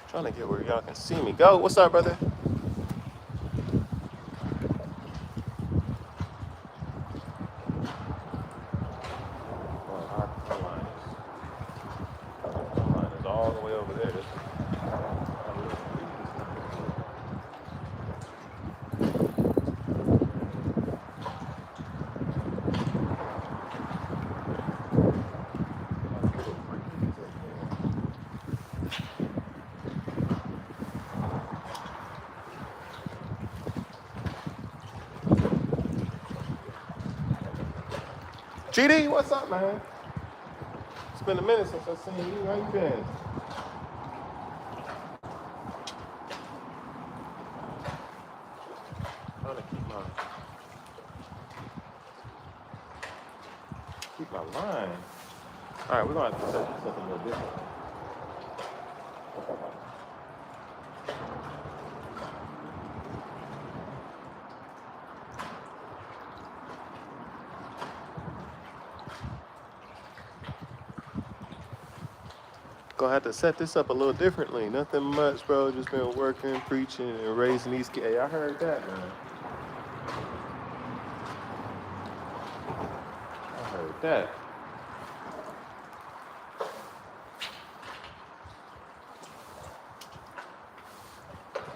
Trying to get where y'all can see me. Go. What's up, brother? Oh, our line is all the way over there. GD, what's up, man? It's been a minute since I've seen you. How you been? Trying to keep my line. All right, we're gonna have to set this up a little different. Gonna have to set this up a little differently. Nothing much, bro. Just been working, preaching, and raising these kids. Hey, I heard that, man. I heard that.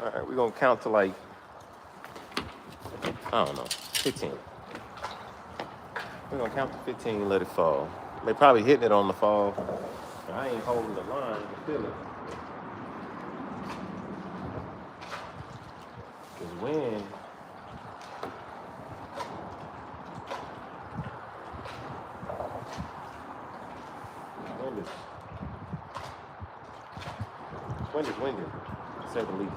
All right, we're gonna count to like, I don't know, 15. We're gonna count to 15 and let it fall. They probably hitting it on the fall. I ain't holding the line to feel it. Cause wind is windy, to say the least.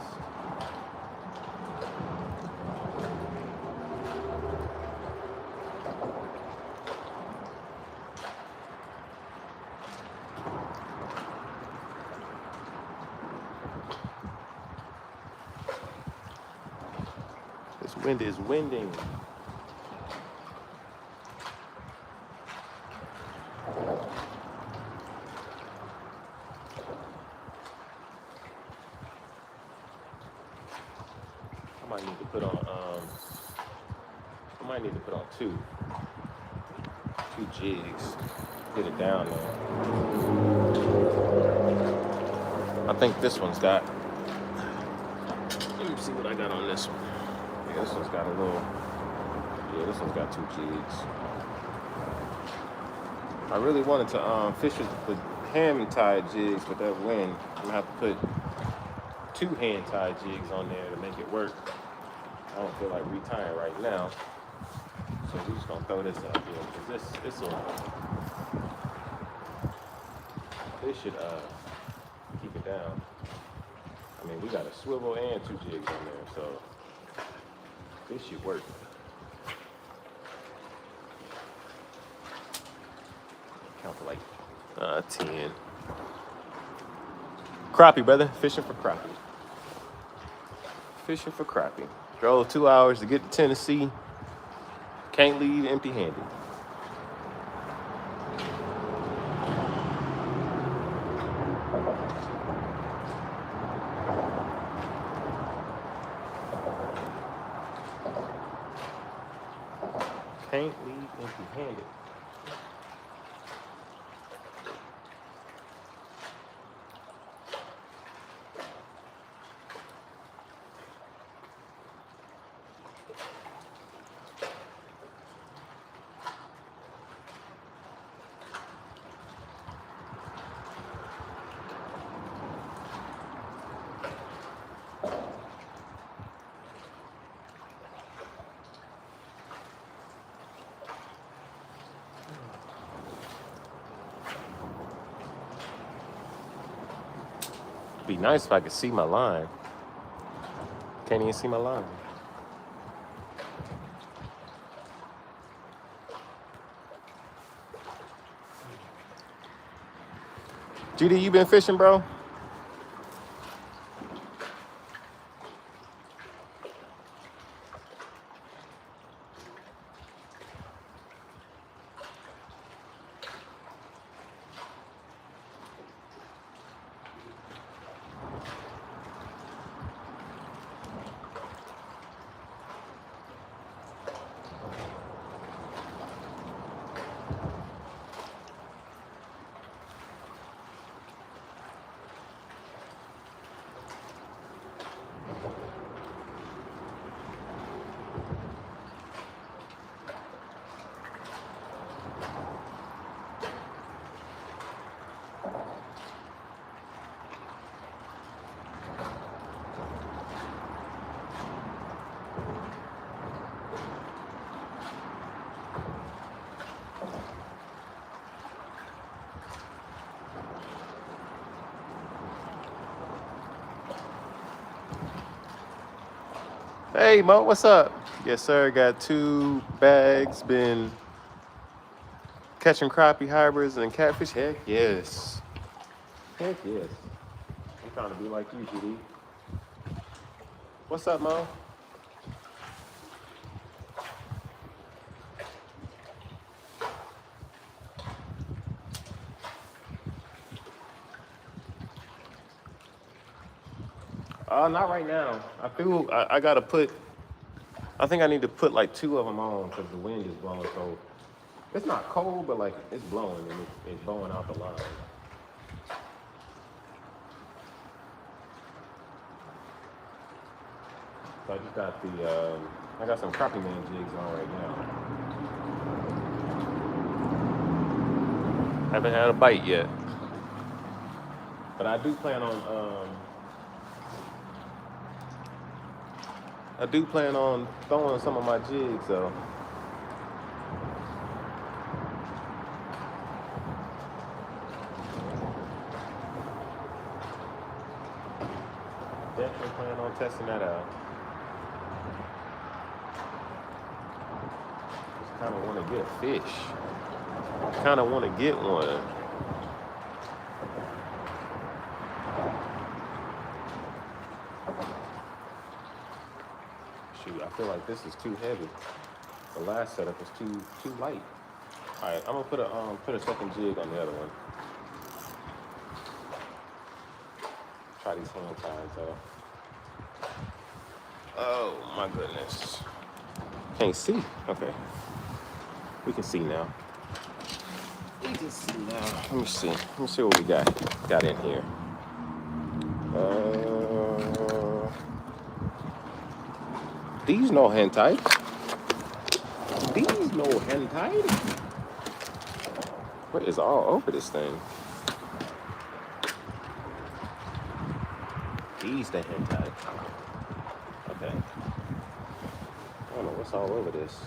This wind is winding. I might need to put on two jigs, get it down there. I think this one's got, let me see what I got on this one. Yeah, this one's got a little, this one's got 2 jigs. I really wanted to fish with hand-tied jigs, but that wind, I'm gonna have to put 2 hand-tied jigs on there to make it work. I don't feel like retying right now, so we're just gonna throw this out here because this should keep it down. I mean, we got a swivel and 2 jigs on there, so this should work. Count to like 10. Crappie, brother. Fishing for crappie. Fishing for crappie. Drove 2 hours to get to Tennessee. Can't leave empty-handed. Can't leave empty-handed. Be nice if I could see my line. Can't even see my line. GD, you been fishing, bro? Hey Mo, what's up? Yes, sir. Got 2 bags. Been catching crappie hybrids and catfish. Heck yes. Heck yes. I'm trying to be like you, GD. What's up, Mo? Not right now. I gotta put. I think I need to put like 2 of them on because the wind is blowing so. It's not cold, but like it's blowing and it's blowing out the line. So I just got I got some crappie man jigs on right now. Haven't had a bite yet, but I do plan on throwing some of my jigs though. Definitely plan on testing that out. Just kind of want to get a fish. Kind of want to get one. Shoot, I feel like this is too heavy. The last setup was too light. All right, I'm gonna put a second jig on the other one. Try these hand ties though. Oh my goodness. Can't see. Okay. We can see now. We can see now. Let me see. Let me see what we got in here. These no hentai. These no hentai. What is all over this thing? These the hentai. Okay. I don't know what's all over this.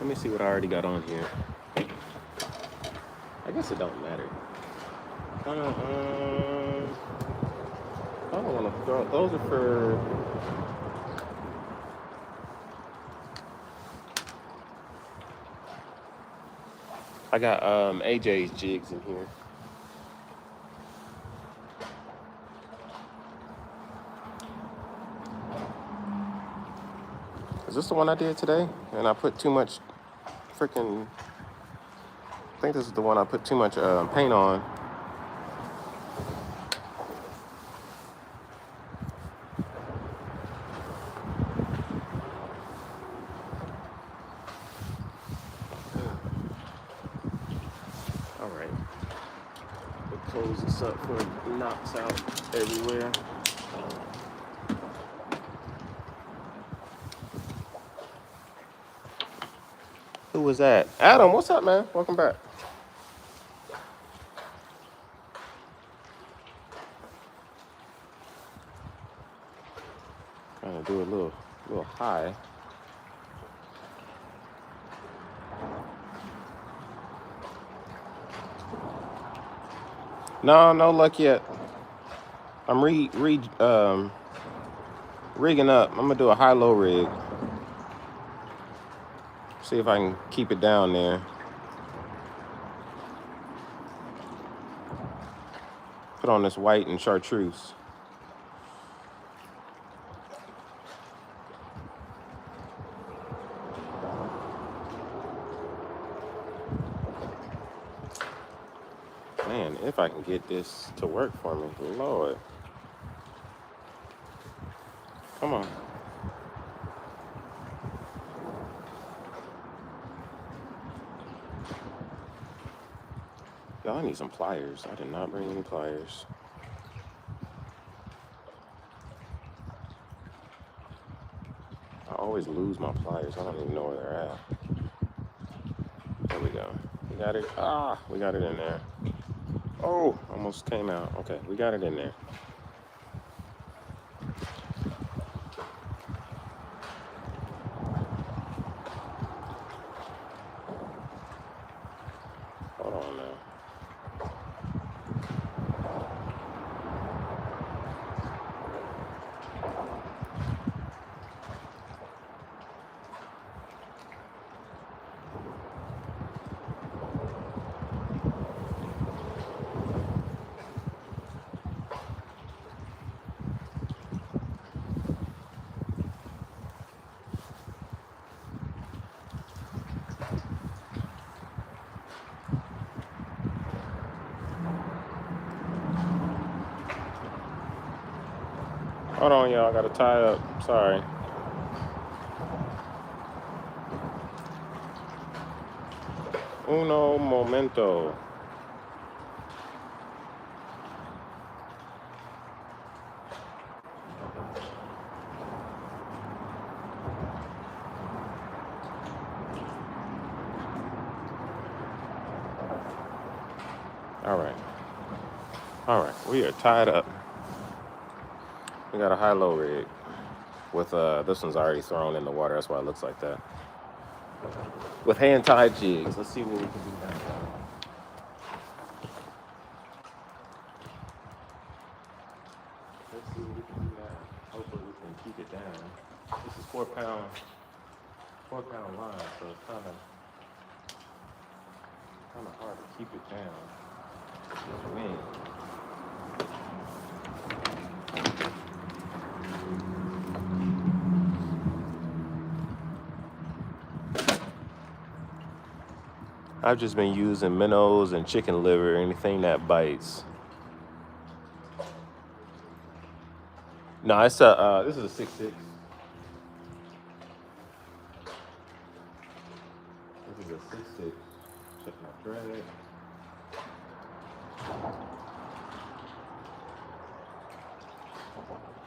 Let me see what I already got on here. I guess it don't matter. I don't want to throw. Those are for. I got AJ's jigs in here. Is this the one I did today? And I put too much freaking. I think this is the one I put too much paint on. All right. We'll close this up before it knocks out everywhere. Who was that? Adam, what's up, man? Welcome back. Trying to do a little high. No luck yet. I'm rigging up. I'm gonna do a high-low rig. See if I can keep it down there. Put on this white and chartreuse. Man, if I can get this to work for me, Lord. Come on. Y'all, I need some pliers. I did not bring any pliers. I always lose my pliers. I don't even know where they're at. There we go. We got it. We got it in there. Oh, almost came out. Okay, we got it in there. Hold on now. Hold on, y'all. I gotta tie up. Sorry. Uno momento. All right. All right. We are tied up. We got a high-low rig with this one's already thrown in the water. That's why it looks like that. With hand-tied jigs. Let's see what we can do now. Let's see what we can do now. Hopefully we can keep it down. This is 4 pound line, so it's kind of hard to keep it down. This wind. I've just been using minnows and chicken liver, anything that bites. No, it's this is a 6.6. This is a 6.6. Check my drag.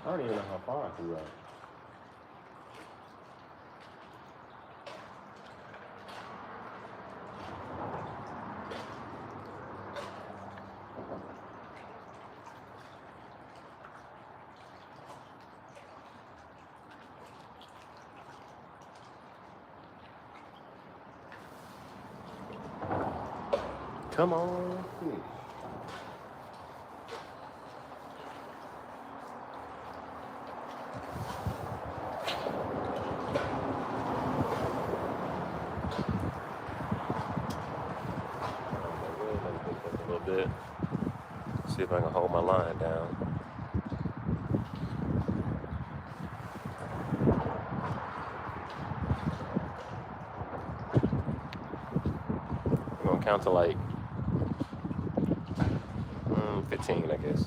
I don't even know how far I threw out. Come on, fish. A little bit. See if I can hold my line down. I'm gonna count to like 15, I guess.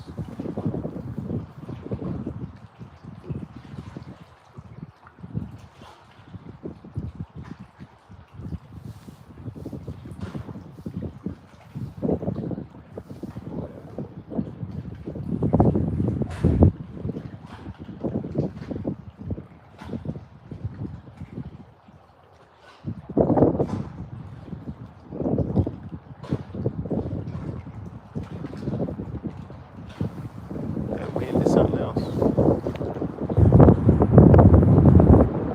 That wind is something else.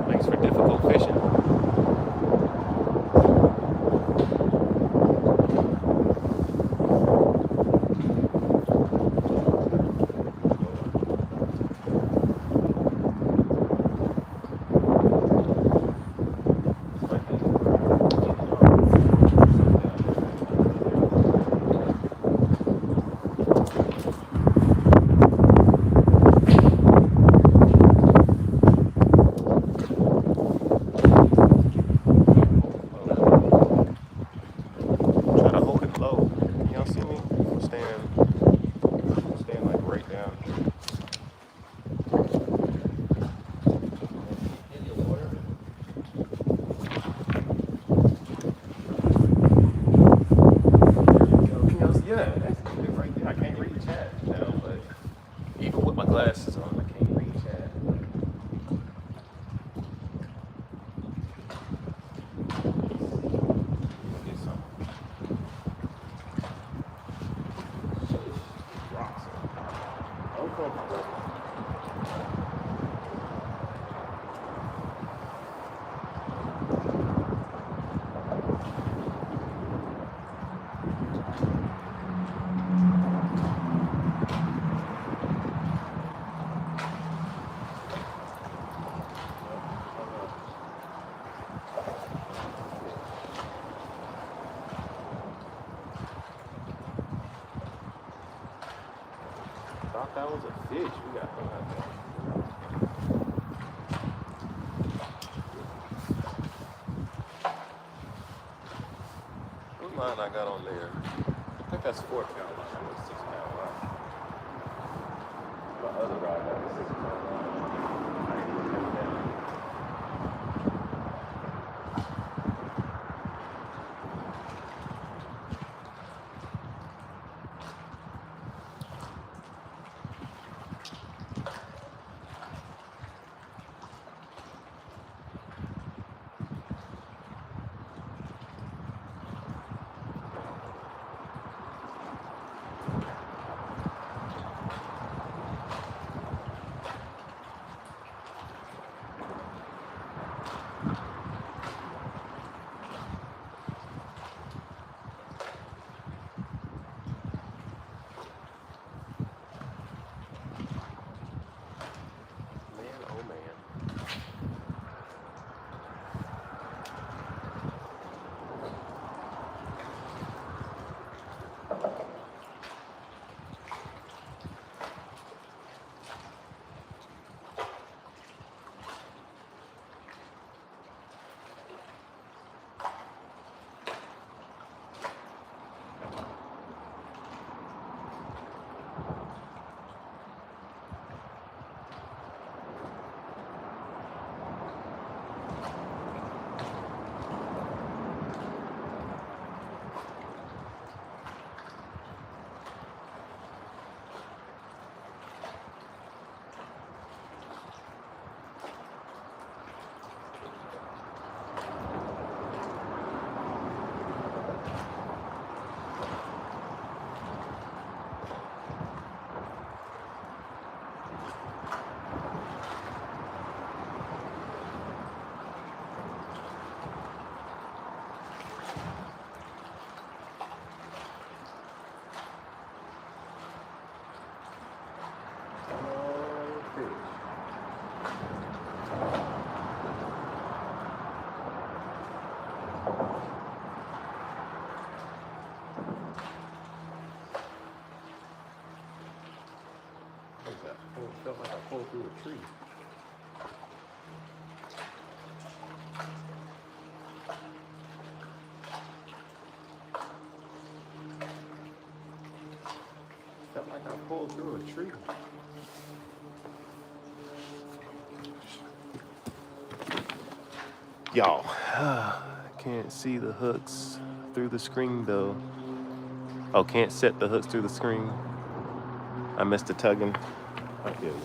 Thanks for difficult fishing. Try to hold it low. Y'all see me? I'm staying like right down. Yeah, that's good right there. I can't read chat now, but even with my glasses on, I can't read chat. Get some rocks. Okay. Thought that was a fish. We got hung out there. What line I got on there? I think that's 4 pound line. That was 6 pound line. My other rod got a 6 pound line. Pull through a tree. Felt like I pulled through a tree. Y'all, can't see the hooks through the screen though. Oh, can't set the hooks through the screen. I missed the tugging. I get it.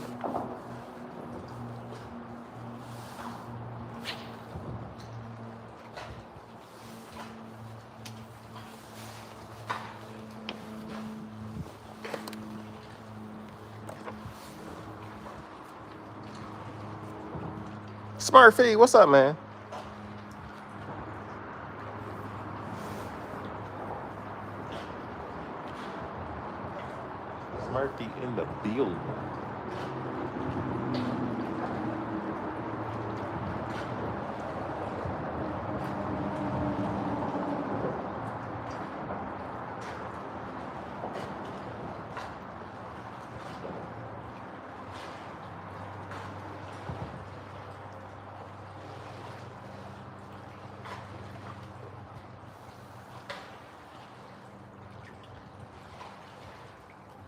Smurfy, what's up, man? Smurfy in the building.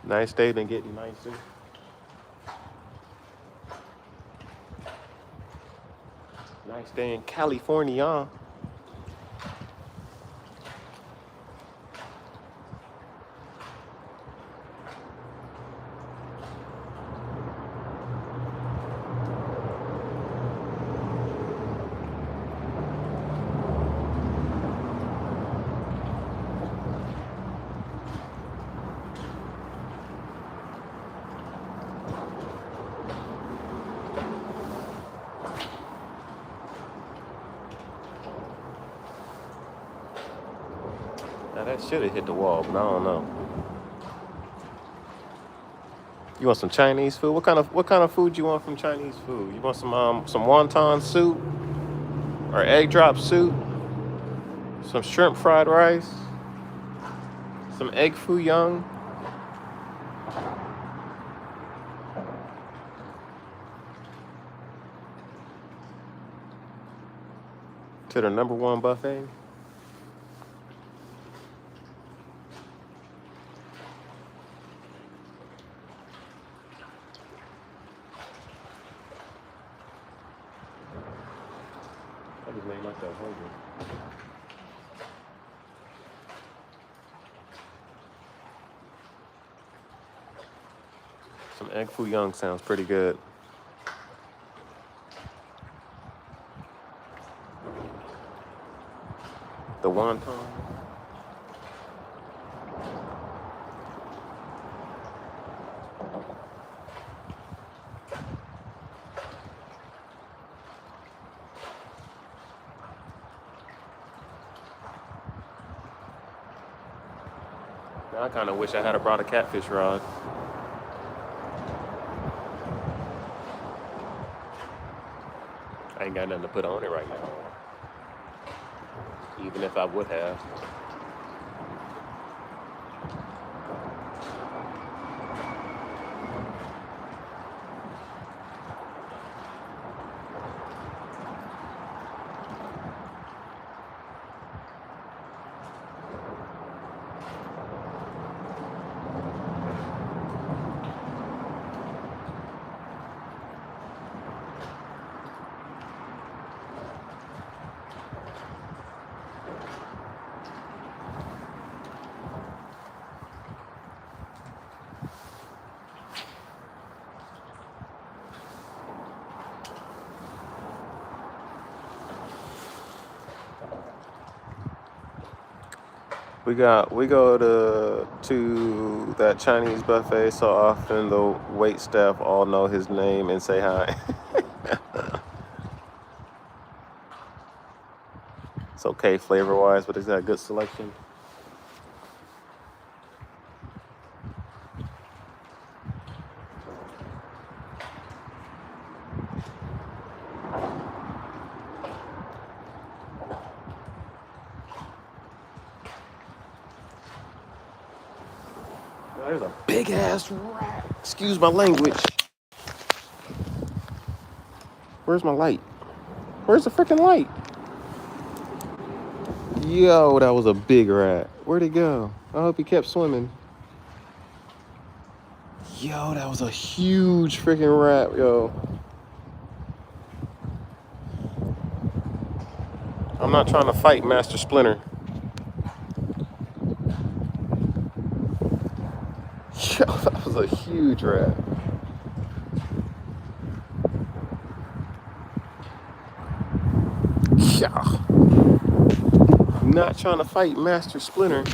Nice day, been getting nicer. Nice day in California. Now that should have hit the wall, but I don't know. You want some Chinese food? What kind of food you want from Chinese food? You want some wonton soup or egg drop soup? Some shrimp fried rice? Some egg foo young? To the #1 buffet? I just made myself hungry. Some egg foo young sounds pretty good. The wonton. Now I kind of wish I had brought a catfish rod. I ain't got nothing to put on it right now. Even if I would have. We go to that Chinese buffet so often the wait staff all know his name and say hi. It's okay flavor wise, but it's got a good selection. There's a big ass rat. Excuse my language. Where's my light? Where's the freaking light? Yo, that was a big rat. Where'd he go? I hope he kept swimming. Yo, that was a huge freaking rat, yo. I'm not trying to fight Master Splinter. Yo, that was a huge rat. Yeah. I'm not trying to fight Master Splinter.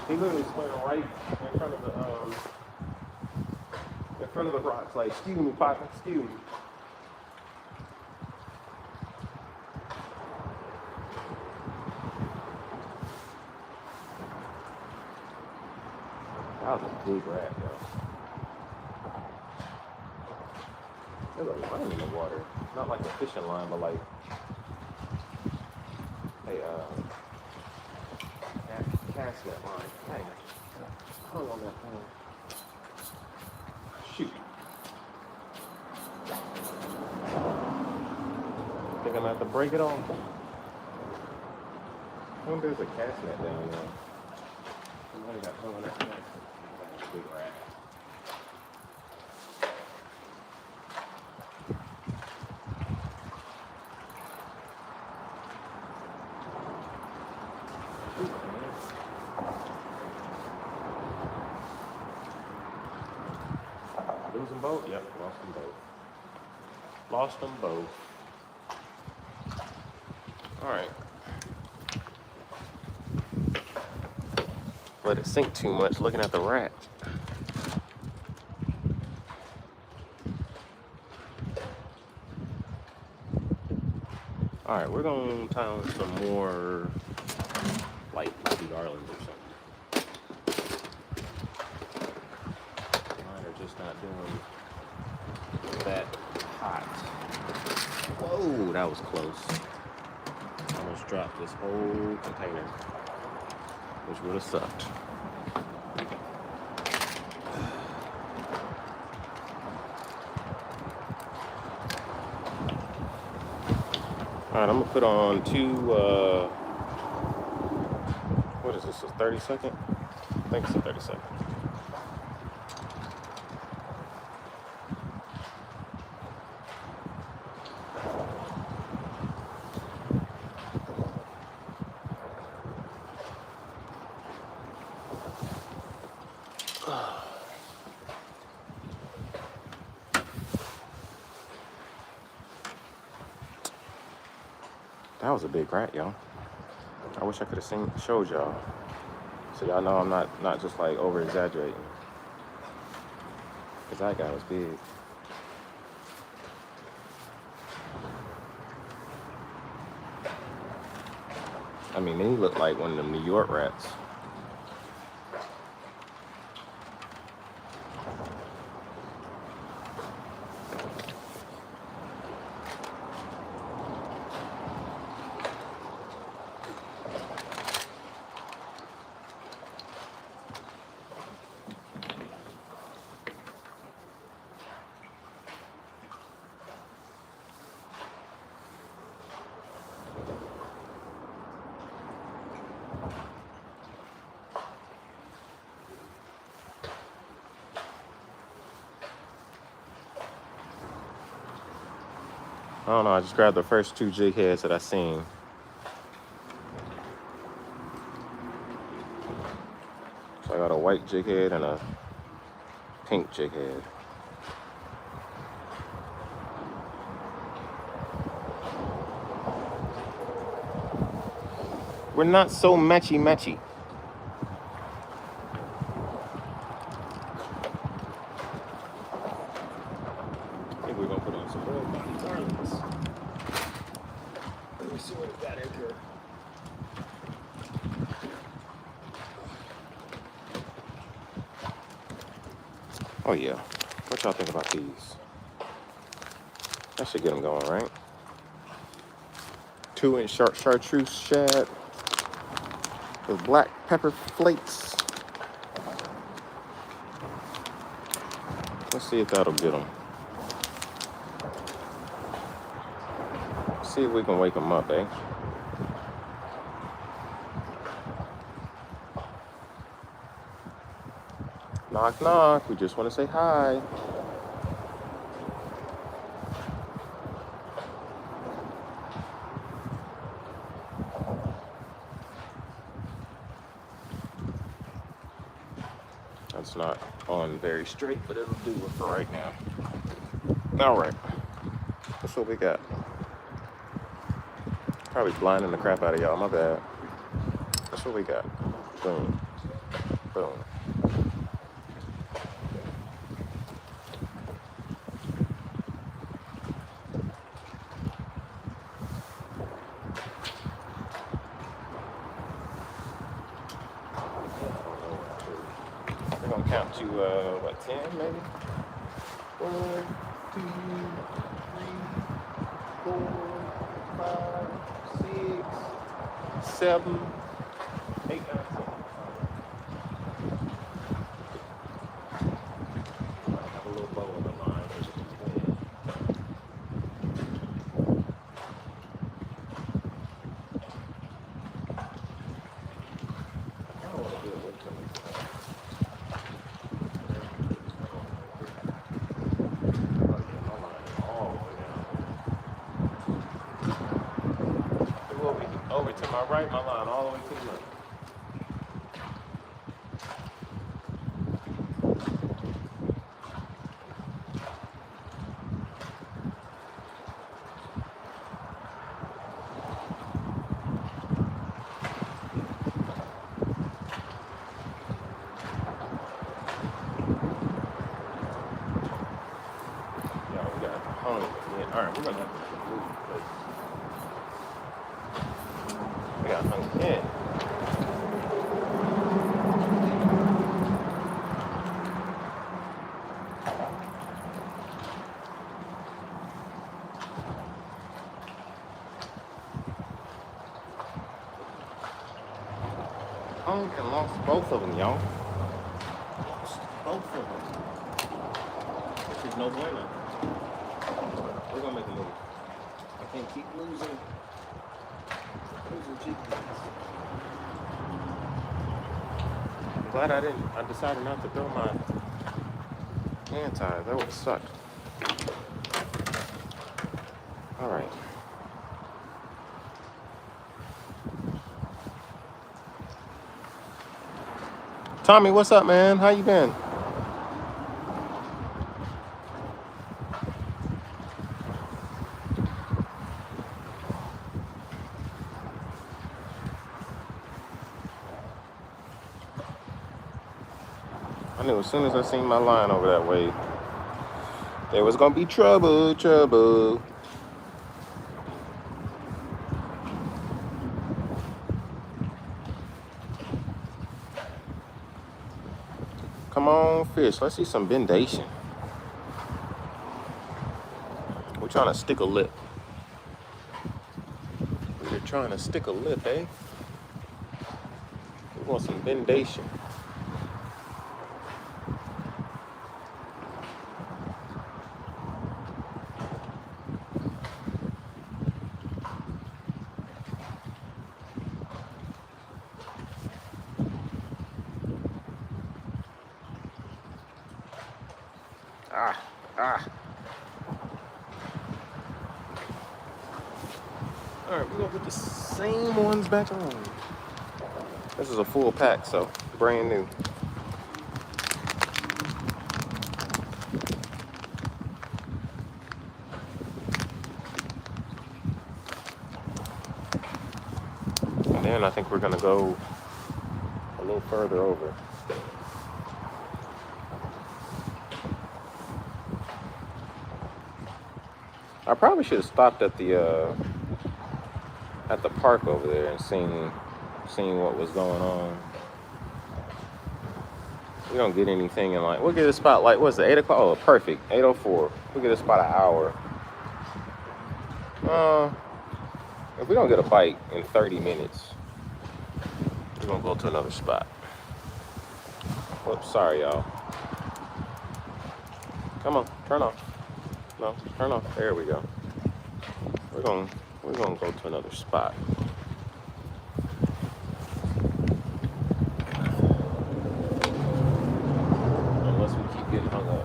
He literally swimming right in front of the rocks, like, excuse me, partner, excuse me. That was a big rat, yo. There's a line in the water. Not like a fishing line, but like a cast net line. Dang. Hung on that thing. Shoot. Think I'm gonna have to break it off. I wonder if there's a cast net down there. Somebody got hung on that thing. Big rat. Losing both? Yep, lost them both. Lost them both. Alright. Let it sink too much looking at the rat. Alright, we're going to tie on some more like garlands or something. Mine are just not doing that hot. Whoa, that was close. Almost dropped this whole container, which would have sucked. Alright, I'm gonna put on two, what is this, a 30-second? I think it's a 30-second. That was a big rat, y'all. I wish I could have showed y'all. So y'all know I'm not just like over exaggerating. Cause that guy was big. I mean, he looked like one of them New York rats. I don't know, I just grabbed the first two jig heads that I seen. So I got a white jig head and a pink jig head. We're not so matchy-matchy. I think we're gonna put on some more garlands. Let me see what we got in here. Oh yeah, what y'all think about these? That should get them going, right? 2-inch chartreuse shad with black pepper flakes Let's see if that'll get them. See if we can wake them up, eh? Knock, knock. We just want to say hi. That's not on very straight, but it'll do it for right now. All right. That's what we got. Probably blinding the crap out of y'all. My bad. That's what we got. Boom. Boom. We're gonna count to what, 10 maybe? 1, 2, 3, 4, 5, 6, 7, 8, 9, 10. Have a little bow on the line. I don't want to do it with them. Over to my right, my line all the way to the left. Yeah, we got hung again. All right, we're gonna have to move, but we got hung again. Hung and lost both of them, y'all. Both of them. This is no bueno. We're gonna make a move. I can't keep losing GPS. I'm glad I decided not to throw my hand ties. That would have sucked. All right. Tommy, what's up, man? How you been? I knew as soon as I seen my line over that way, there was gonna be trouble, trouble. Come on, fish. Let's see some bendation. We're trying to stick a lip. We're trying to stick a lip, eh? We want some bendation. All right, we're gonna put the same ones back on. This is a full pack, so brand new. And then I think we're gonna go a little further over. I probably should have stopped at the park over there and seen what was going on. We don't get anything in we'll get a spot what's it, 8 o'clock? Oh, perfect, 8:04. We'll get a spot an hour. If we don't get a bite in 30 minutes, we're gonna go to another spot. Whoops, sorry y'all. Come on, turn off. No, turn off. There we go. We're gonna go to another spot. Unless we keep getting hung up.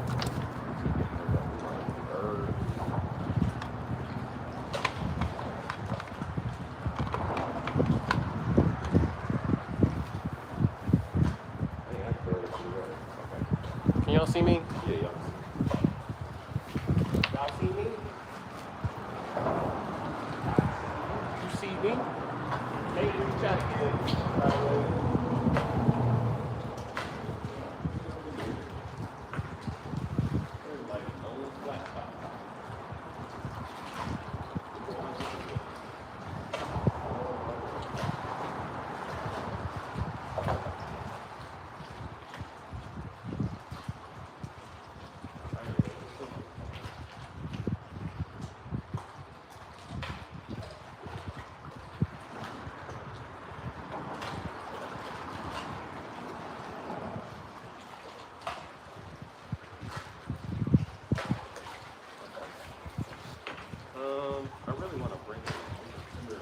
Can y'all see me? Yeah, y'all see. Y'all see me? You see me? Maybe we try to get it. I really want to bring it here.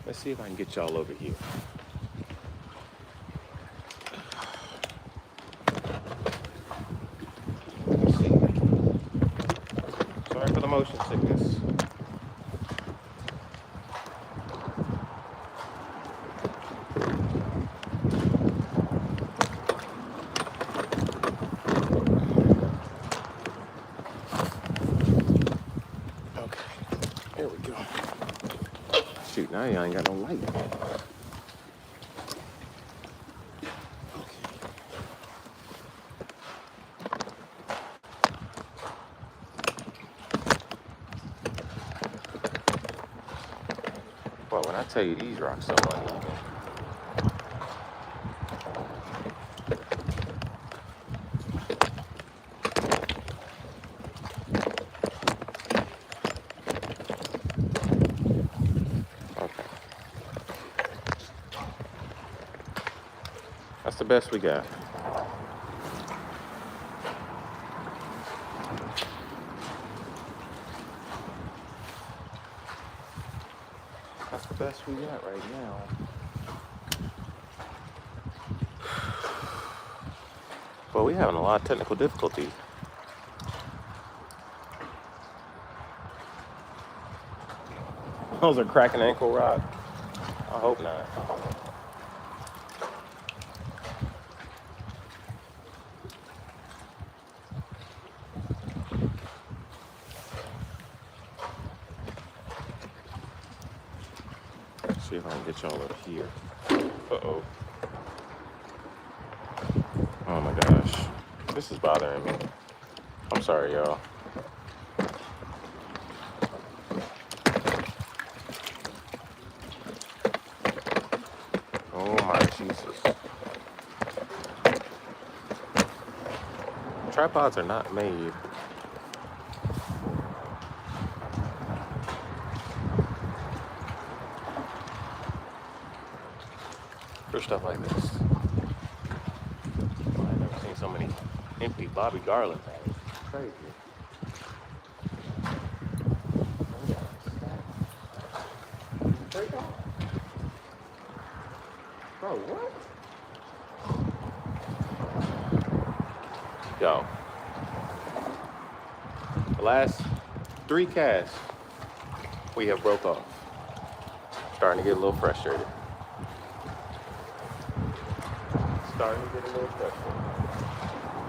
Let's see if I can get y'all over here. Let's see. Sorry for the motion sickness. There we go. Shoot, now y'all ain't got no light. Well, when I tell you these rocks are uneven. That's the best we got. That's the best we got right now. Well, we're having a lot of technical difficulties. Those are cracking ankle rock. I hope not. See if I can get y'all over here. Uh-oh. Oh my gosh. This is bothering me. I'm sorry, y'all. Oh my Jesus. Tripods are not made for stuff like this. I've never seen so many empty Bobby Garland bags. It's crazy. Bro, what? Yo. The last 3 casts we have broke off. Starting to get a little frustrated. Starting to get a little frustrated.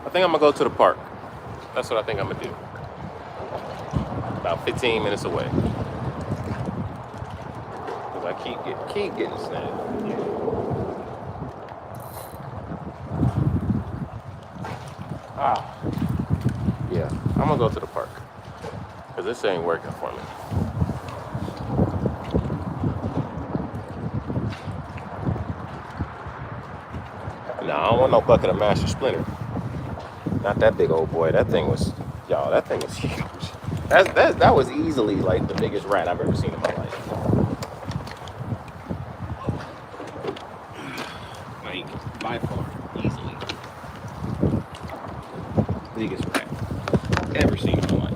I think I'm gonna go to the park. That's what I think I'm gonna do. About 15 minutes away. Cause I keep getting snagged. Yeah. Yeah, I'm gonna go to the park. Cause this ain't working for me. Nah, I don't want no bucket of Master Splinter. Not that big old boy. That thing was, y'all, that thing was huge. That was easily like the biggest rat I've ever seen in my life. biggest rat ever seen in my life.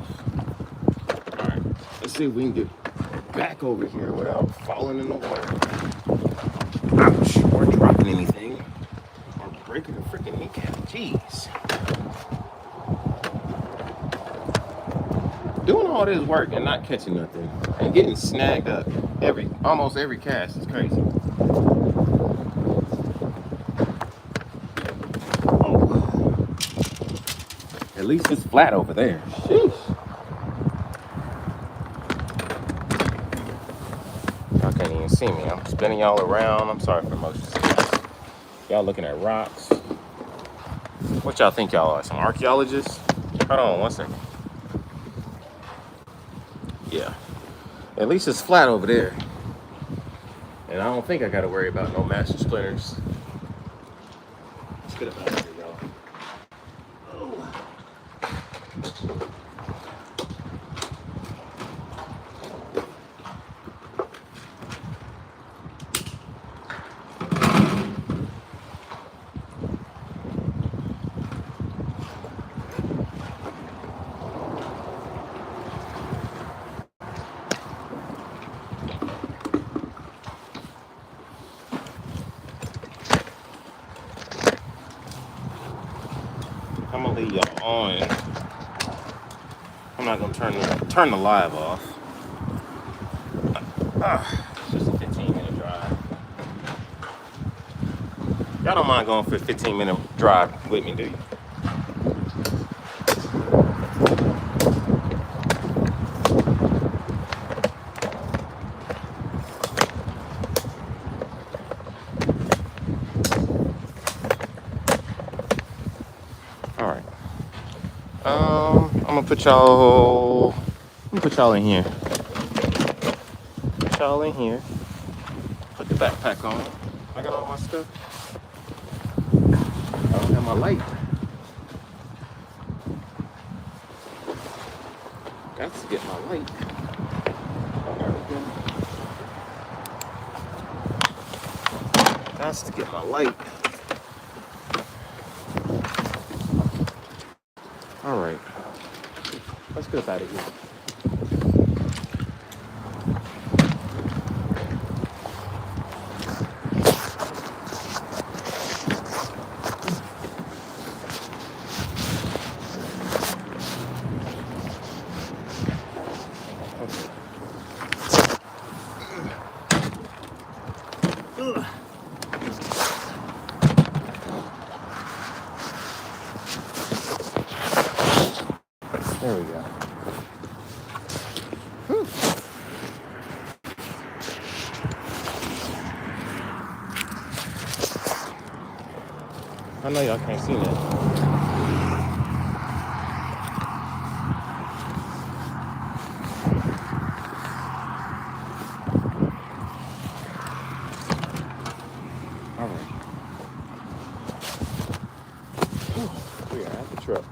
All right, let's see if we can get back over here without falling in the water. Ouch, or dropping anything, or breaking a freaking kneecap. Jeez. Doing all this work and not catching nothing and getting snagged up almost every cast is crazy. Oh. At least it's flat over there. Sheesh. Y'all can't even see me. I'm spinning y'all around. I'm sorry for motion sickness. Y'all looking at rocks. What y'all think y'all are? Some archaeologists? Hold on 1 second. Yeah. At least it's flat over there. And I don't think I gotta worry about no master splinters. Let's get up out of here, y'all. Oh. I'm gonna leave y'all on. I'm not gonna turn the live off. It's just a 15-minute drive. Y'all don't mind going for a 15-minute drive with me, do you? All right. I'm gonna put y'all in here. Put y'all in here. Put the backpack on. I got all my stuff. I don't have my light. Got to get my light. There we go. Got to get my light. All right. Let's get up out of here. There we go. Whew. I know y'all can't see that. All right. Whew. We are at the truck.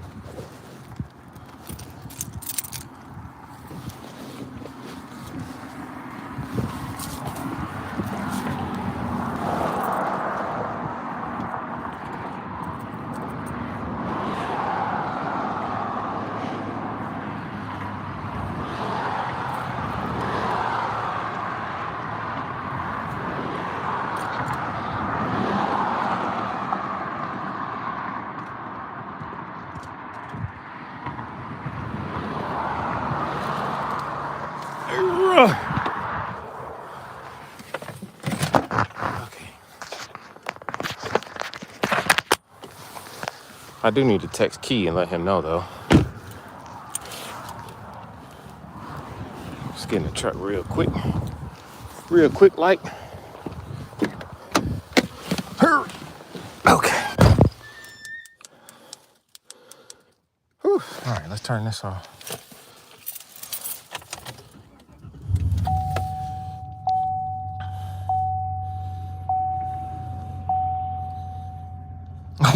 Okay. I do need to text Key and let him know though. Just get in the truck real quick like. Hurry. Okay. Whew. All right, let's turn this off.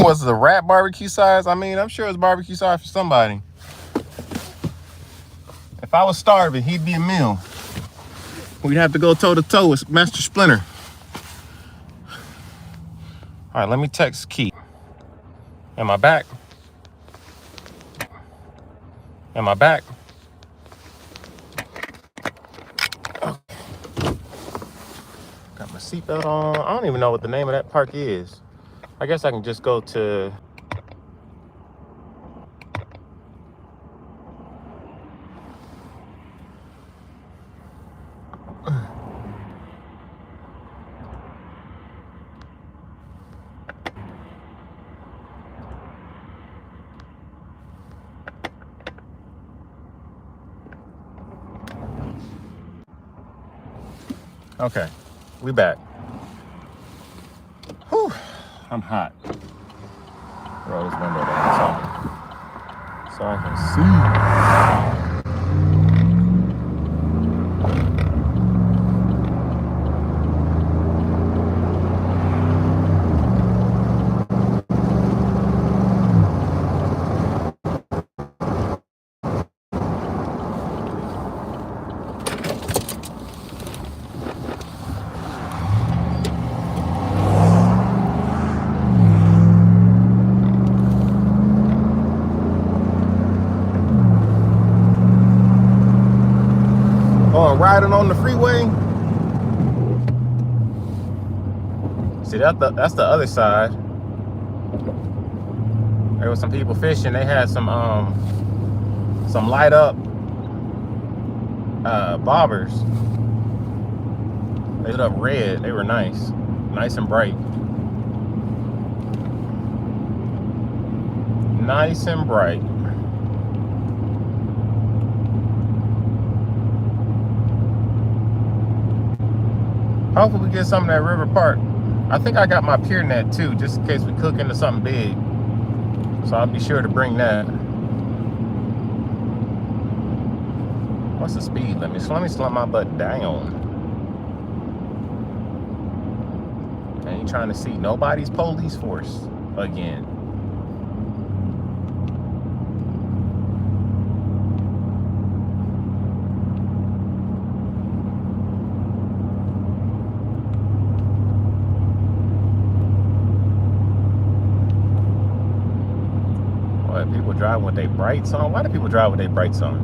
Was the rat barbecue size? I mean, I'm sure it's barbecue size for somebody. If I was starving, he'd be a meal. We'd have to go toe to toe with Master Splinter. All right, let me text Keith. Am I back? Am I back? Got my seatbelt on. I don't even know what the name of that park is. I guess I can just go to... Okay, we back. Whew, I'm hot. Roll this window down so I can see. Oh, riding on the freeway. See, that's the other side. There was some people fishing. They had some light up bobbers. They lit up red. They were nice and bright. Nice and bright. Hopefully we get some of that River Park. I think I got my pier net too, just in case we cook into something big. So I'll be sure to bring that. What's the speed limit? So let me slow my butt down. I ain't trying to see nobody's police force again. People drive with their brights on. Why do people drive with their brights on?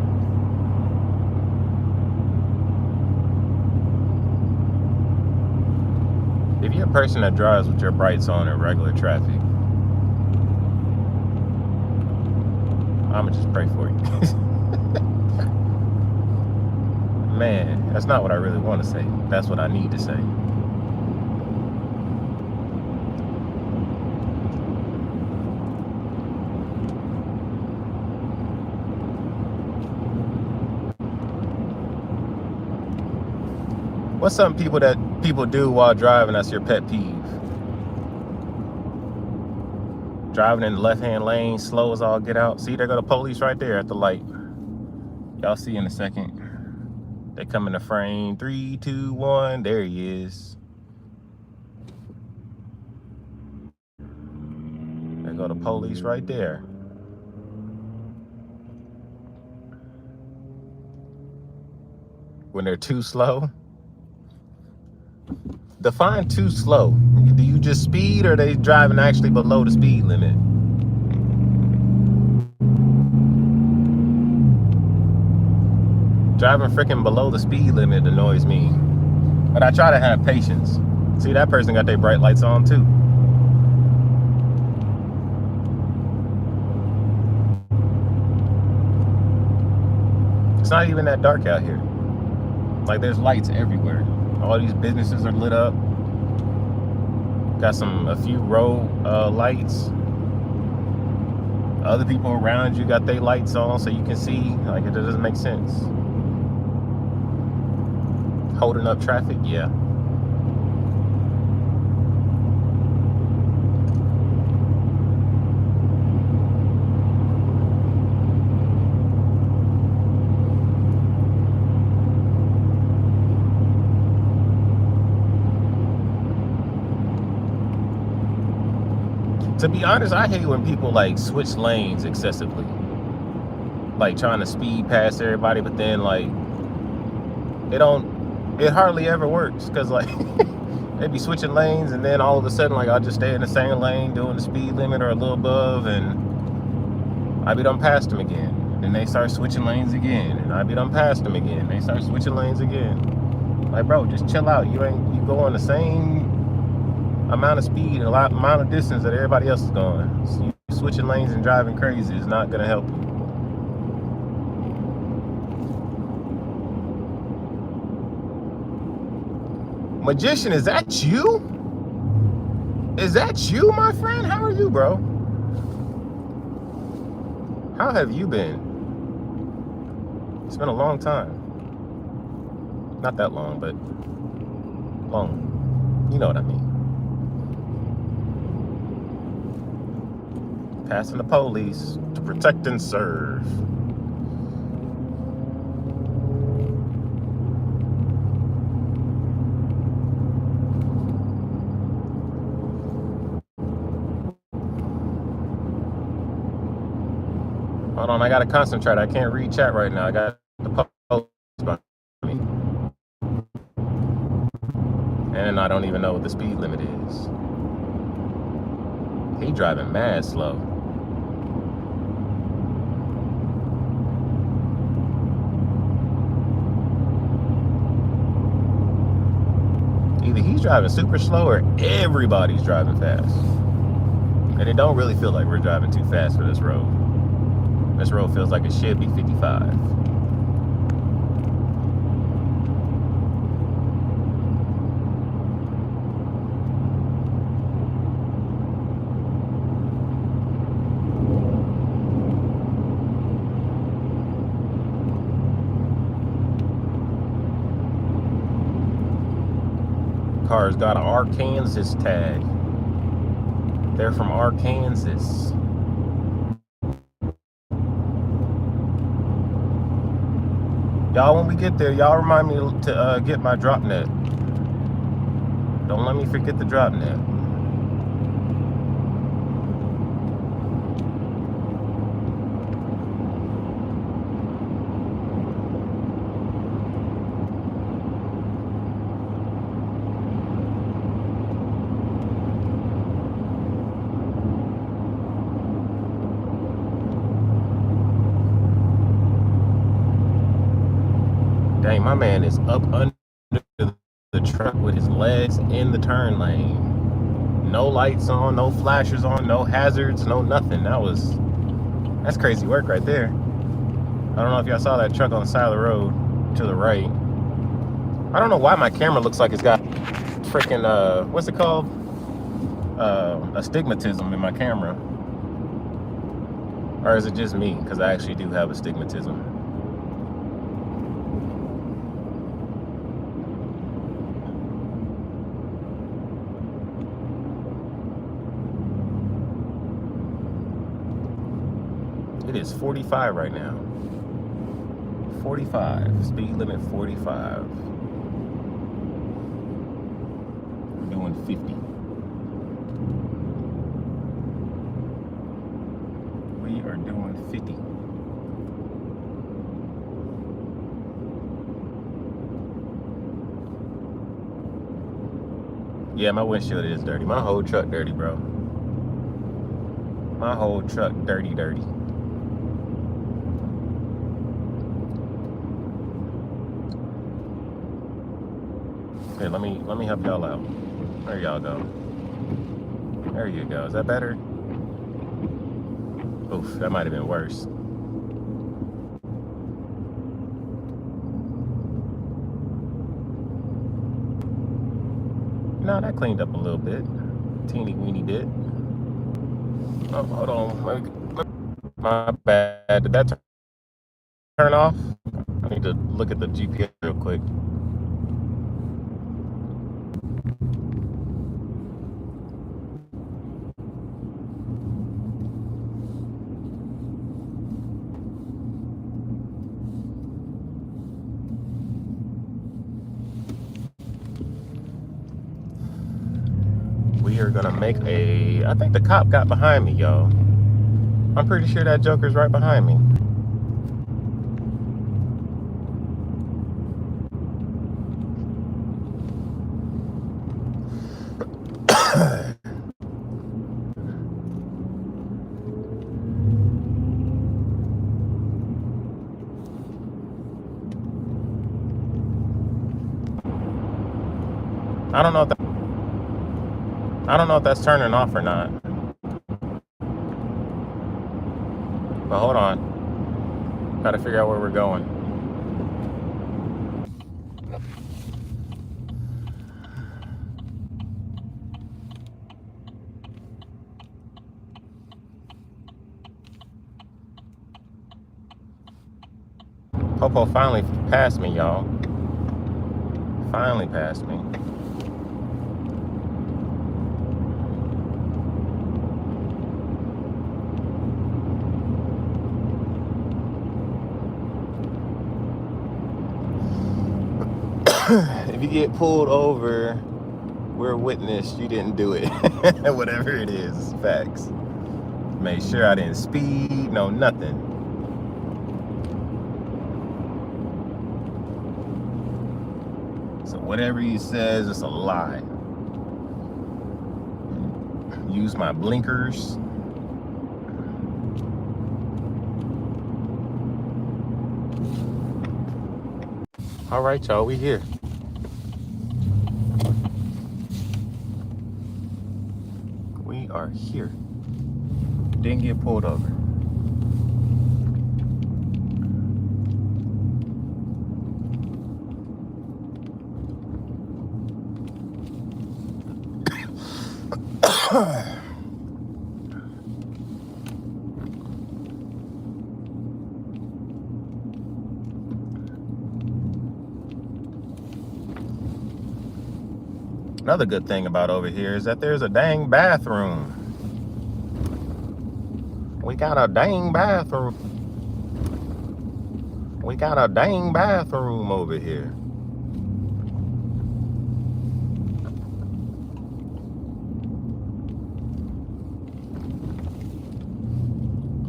If you're a person that drives with your brights on in regular traffic, I'ma just pray for you. Man, that's not what I really want to say. That's what I need to say. What's something people do while driving that's your pet peeve? Driving in the left-hand lane, slow as all get out. See, there go the police right there at the light. Y'all see in a second. They come in the frame. 3, 2, 1. There he is. There go the police right there. When they're too slow. Define too slow. Do you just speed, or are they driving actually below the speed limit? Driving freaking below the speed limit annoys me. But I try to have patience. See, that person got their bright lights on too. It's not even that dark out here. Like, there's lights everywhere. All these businesses are lit up. Got a few road lights. Other people around you got their lights on so you can see. Like, it doesn't make sense. Holding up traffic, yeah. To be honest, I hate when people like switch lanes excessively. Like trying to speed past everybody, but then like it hardly ever works, because like they be switching lanes and then all of a sudden like I'll just stay in the same lane doing the speed limit or a little above, and I be done past them again. Then they start switching lanes again, and I be done past them again. They start switching lanes again. Like, bro, just chill out. You go on the same amount of speed and amount of distance that everybody else is going. So you switching lanes and driving crazy is not gonna help you. Magician, is that you? Is that you, my friend? How are you, bro? How have you been? It's been a long time. Not that long, but long. You know what I mean. Passing the police to protect and serve. Hold on, I gotta concentrate. I can't read chat right now. I got the post behind me. And I don't even know what the speed limit is. He driving mad slow. Either he's driving super slow or everybody's driving fast. And it don't really feel like we're driving too fast for this road. This road feels like it should be 55. Car's got an Arkansas tag. They're from Arkansas. Y'all, when we get there, y'all remind me to get my drop net. Don't let me forget the drop net. Dang, my man is up under the truck with his legs in the turn lane. No lights on, no flashers on, no hazards, no nothing. That's crazy work right there. I don't know if y'all saw that truck on the side of the road to the right. I don't know why my camera looks like it's got freaking, what's it called? Astigmatism in my camera. Or is it just me? Because I actually do have astigmatism. It is 45 right now. 45. Speed limit 45. We're doing 50. We are doing 50. Yeah, my windshield is dirty. My whole truck dirty, bro. My whole truck dirty. Here, let me help y'all out. There y'all go. There you go. Is that better? Oof, that might have been worse. No, that cleaned up a little bit. Teeny weeny bit. Oh, hold on. My bad. Did that turn off? I need to look at the GPS real quick. We are gonna make I think the cop got behind me, y'all. I'm pretty sure that Joker's right behind me. I don't know if that, I don't know if that's turning off or not. But hold on. Gotta figure out where we're going. Popo finally passed me, y'all. Finally passed me. If you get pulled over, we're a witness. You didn't do it. Whatever it is, facts. Made sure I didn't speed, no nothing. So whatever he says, it's a lie. Use my blinkers. All right, y'all, we here. We are here. Didn't get pulled over. Another good thing about over here is that there's a dang bathroom. We got a dang bathroom. We got a dang bathroom over here.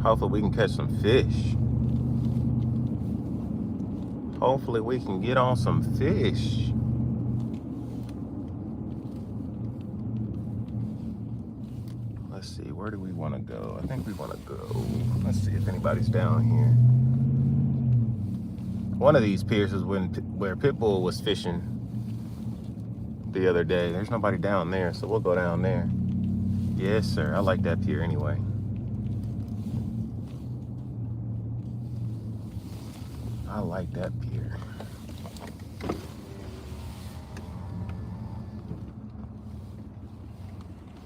Hopefully we can catch some fish. Hopefully we can get on some fish. Let's see, where do we want to go? I think we want to go. Let's see if anybody's down here. One of these piers is where Pitbull was fishing the other day. There's nobody down there, so we'll go down there. Yes, sir. I like that pier anyway. I like that pier.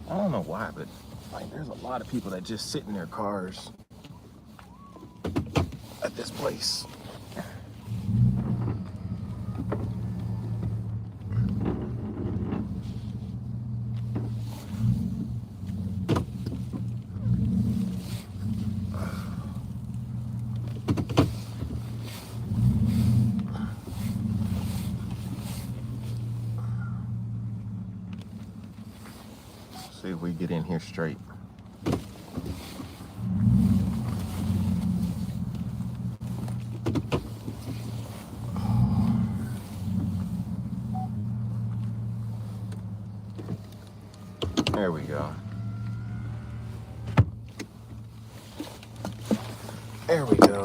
I don't know why, but like there's a lot of people that just sit in their cars at this place. See if we get in here straight. There we go. There we go.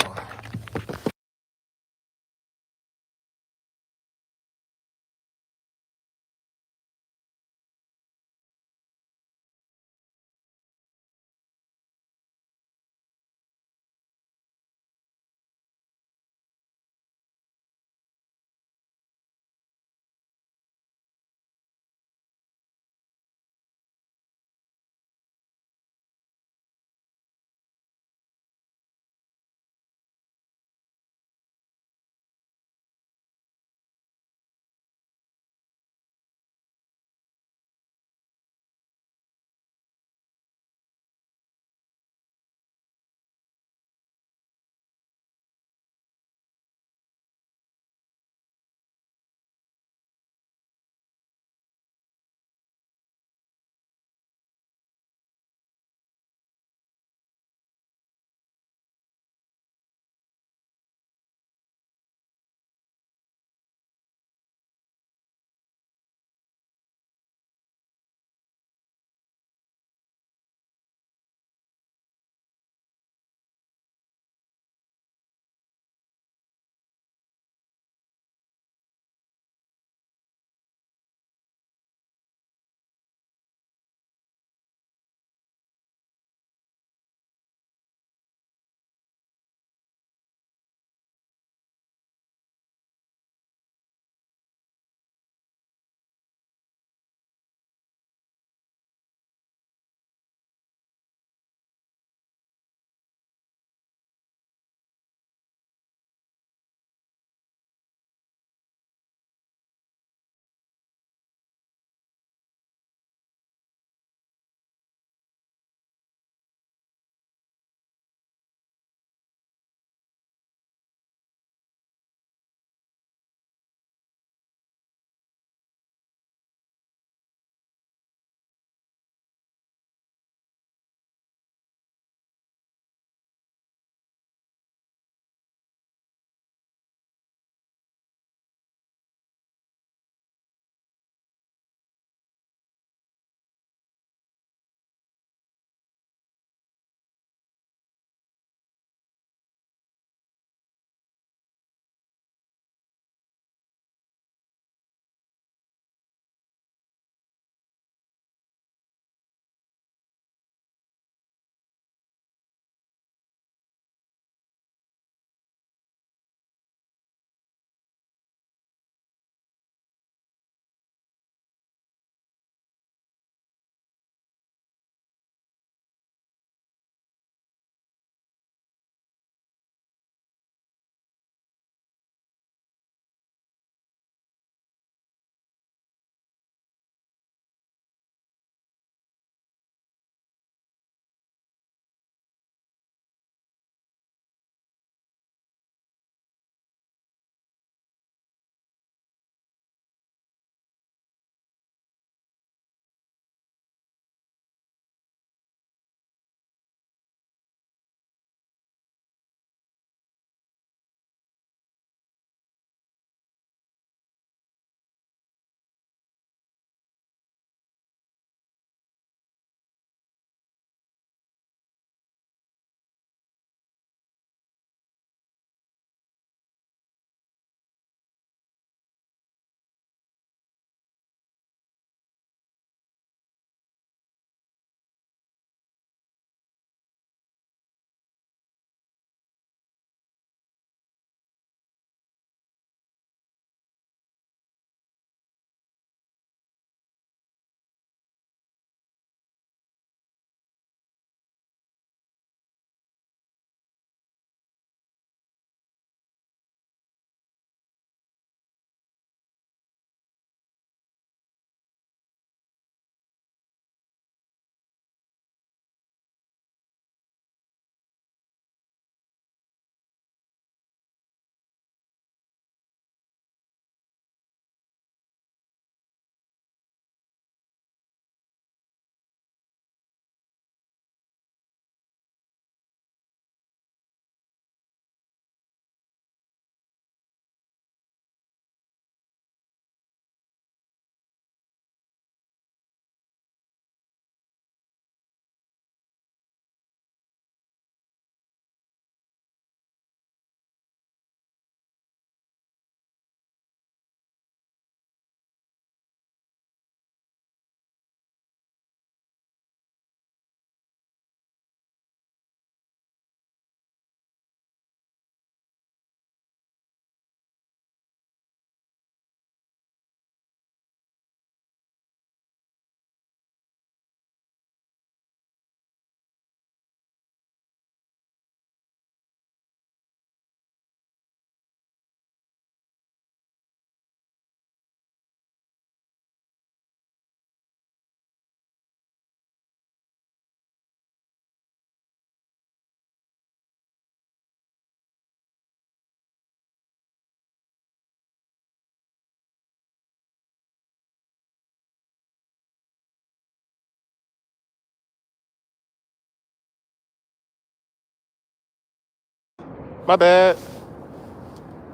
My bad.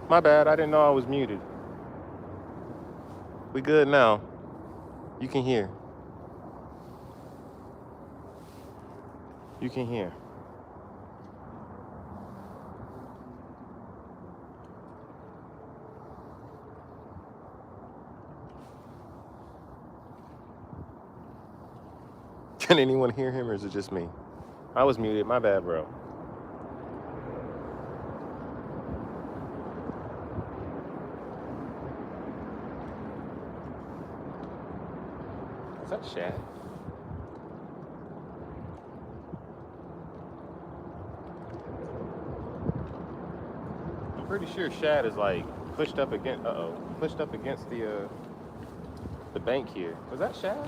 My bad. I didn't know I was muted. We good now. You can hear. You can hear. Can anyone hear him, or is it just me? I was muted. My bad, bro. Is that Shad? I'm pretty sure Shad is like pushed up against. Pushed up against the bank here. Was that Shad?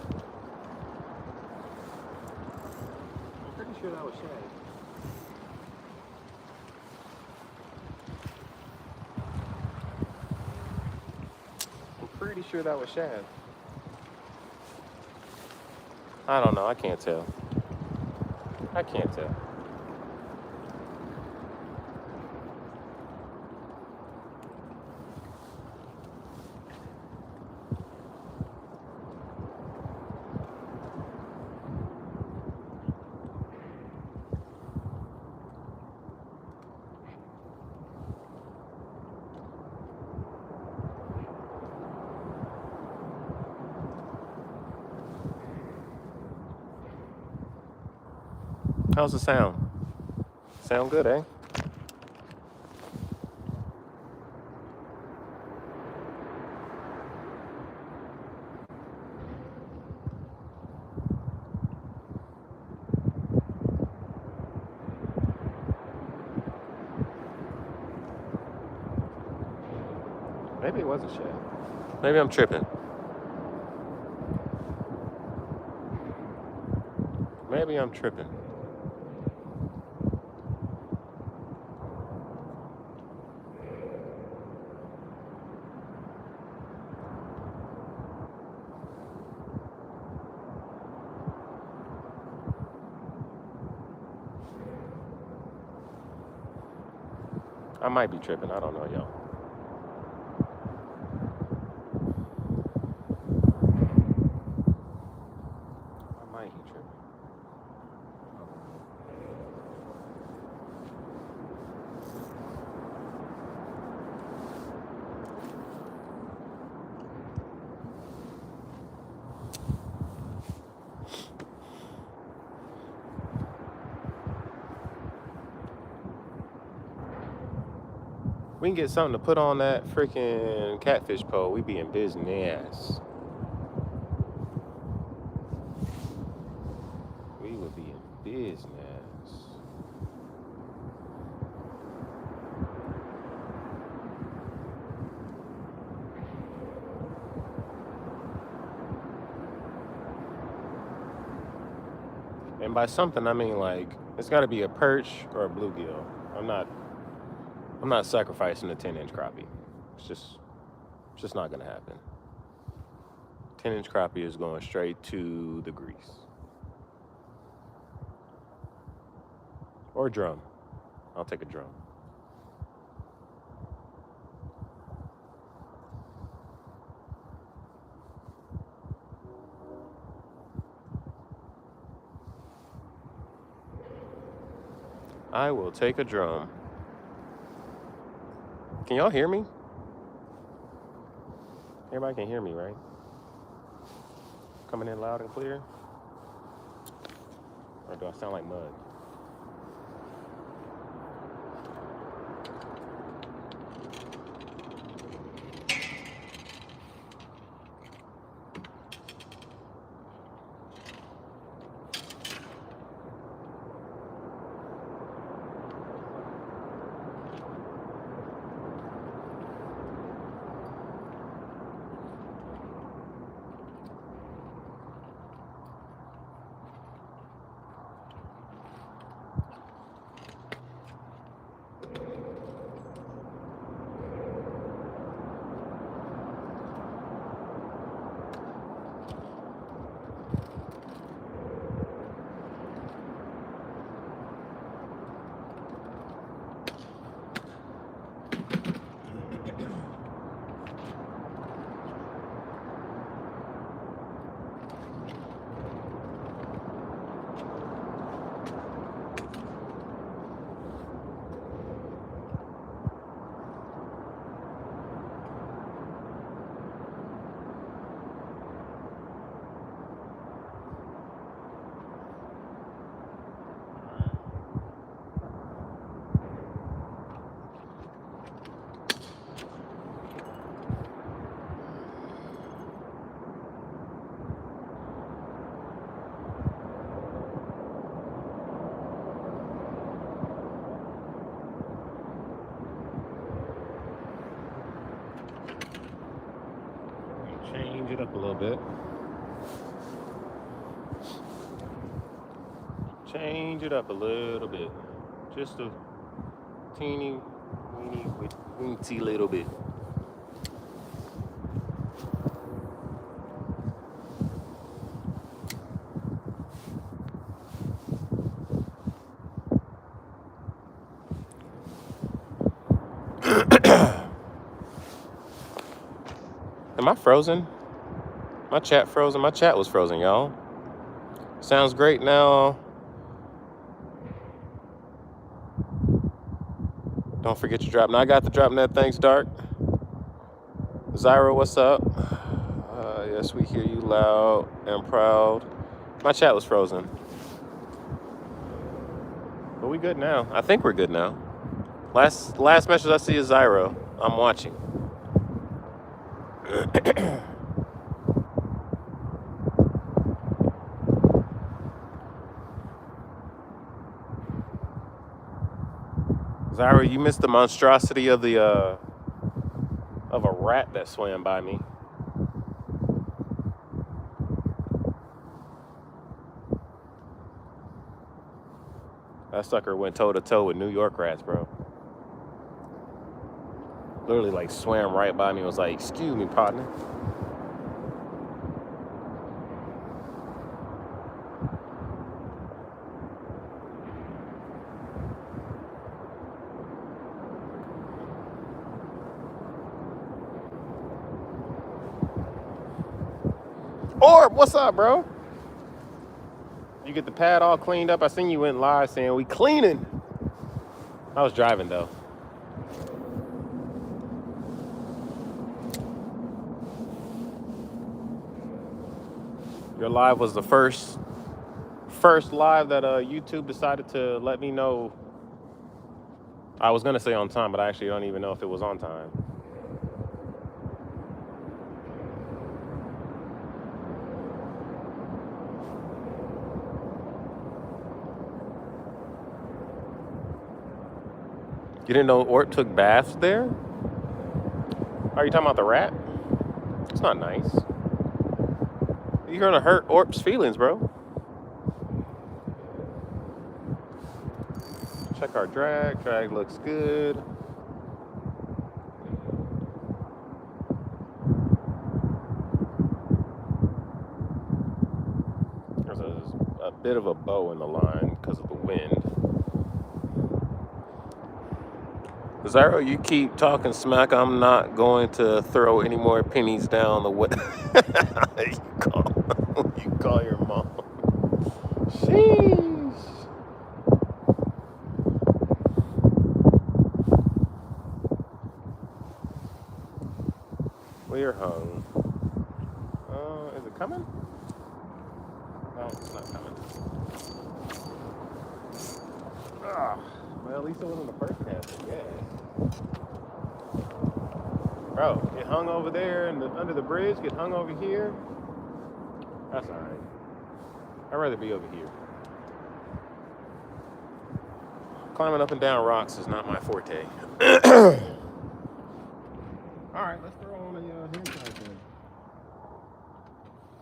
I'm pretty sure that was Shad. I'm pretty sure that was Shad. I don't know. I can't tell. I can't tell. How's the sound? Sound good, eh? Maybe it wasn't Shad. Maybe I'm tripping. Maybe I'm tripping. I might be tripping. I don't know, y'all. I might be tripping. We can get something to put on that freaking catfish pole. We be in business. We would be in business. And by something, I mean like it's got to be a perch or a bluegill. I'm not sacrificing a 10-inch crappie. It's just not gonna happen. 10-inch crappie is going straight to the grease. Or a drum. I'll take a drum. I will take a drum. Can y'all hear me? Everybody can hear me, right? Coming in loud and clear? Or do I sound like mud? Change it up a little bit. Change it up a little bit. Just a teeny, weeny little bit. Am I frozen? My chat frozen. My chat was frozen, y'all. Sounds great now. Don't forget your drop. Now I got the drop net. Thanks, Dark. Zyra, what's up? Yes, we hear you loud and proud. My chat was frozen. But we good now. I think we're good now. Last message I see is Zyra. I'm watching. Zyra, you missed the monstrosity of the of a rat that swam by me. That sucker went toe to toe with New York rats, bro. Literally like swam right by me and was like, "Excuse me, partner." Orb, what's up, bro? You get the pad all cleaned up. I seen you went live saying we cleaning. I was driving though. Your live was the first live that YouTube decided to let me know. I was gonna say on time, but I actually don't even know if it was on time. You didn't know Ort took baths there? Are you talking about the rat? It's not nice. You're gonna hurt Orp's feelings, bro. Check our drag. Drag looks good. There's a bit of a bow in the line because of the wind. Zyro, you keep talking smack. I'm not going to throw any more pennies down the way. you call your mom. Sheesh. We're hung. Is it coming? No, it's not coming. Well, at least it wasn't the first cast, I guess. Bro, get hung over there and under the bridge, get hung over here. That's alright. I'd rather be over here. Climbing up and down rocks is not my forte. Alright, let's throw on a hand tie then.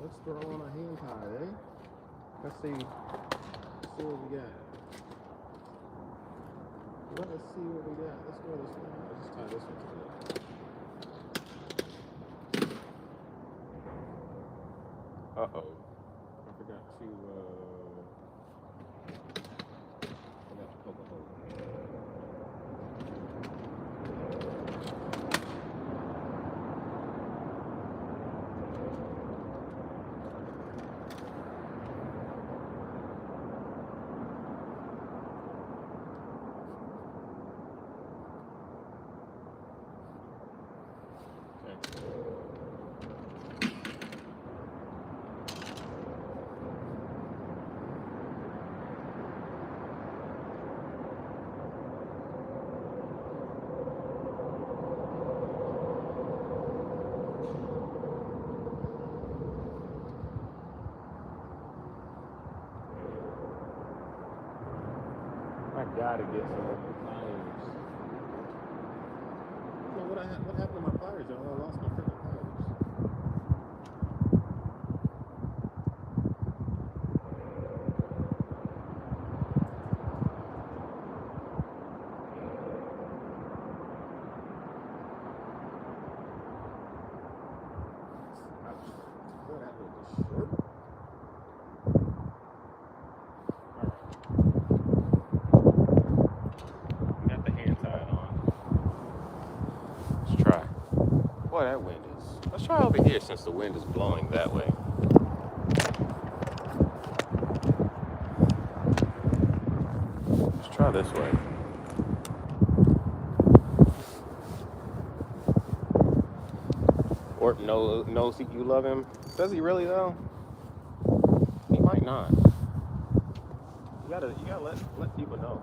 Let's throw on a hand tie, eh? Let's see what we got. Let us see what we got. Let's throw this one. Let's just tie this one together. Uh-oh. I forgot to poke a hole. I gotta get some of the pliers. What happened to my pliers, y'all? I lost my freaking pliers. Boy, that wind is. Let's try over here since the wind is blowing that way. Let's try this way. Or knows you love him. Does he really though? He might not. You gotta let people know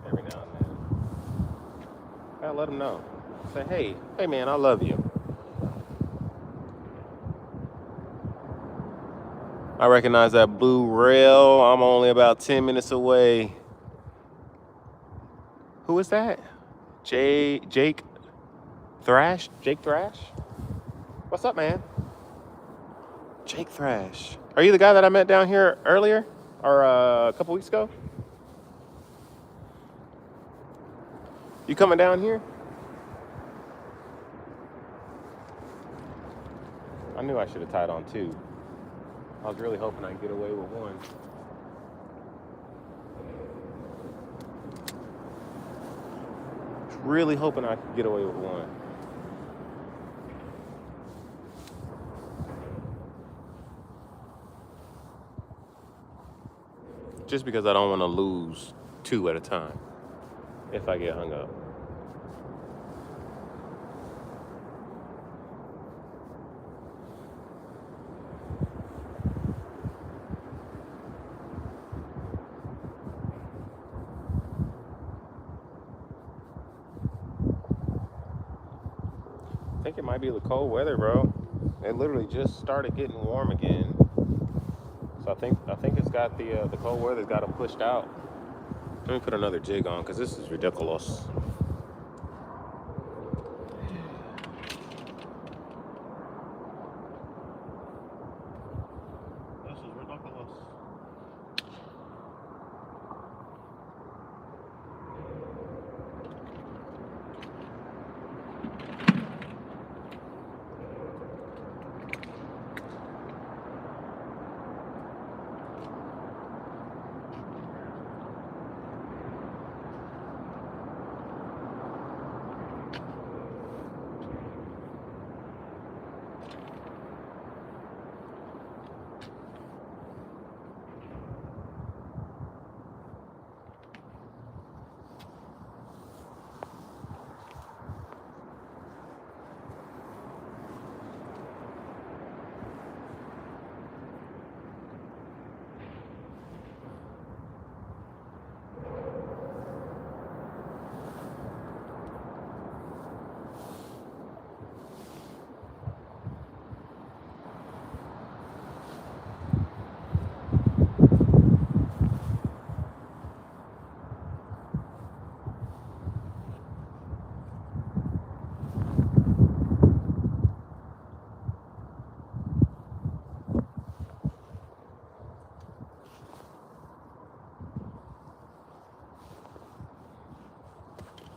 every now and then. Gotta let them know. Say, hey man, I love you. I recognize that blue rail. I'm only about 10 minutes away. Who is that? Jake Thrash? Jake Thrash? What's up, man? Jake Thrash. Are you the guy that I met down here earlier? Or a couple weeks ago? You coming down here? I knew I should have tied on two. I was really hoping I'd get away with one. Really hoping I could get away with one. Just because I don't want to lose two at a time if I get hung up. I think it might be the cold weather, bro. It literally just started getting warm again. So I think it's got the cold weather's got them pushed out. Let me put another jig on because this is ridiculous. This is ridiculous.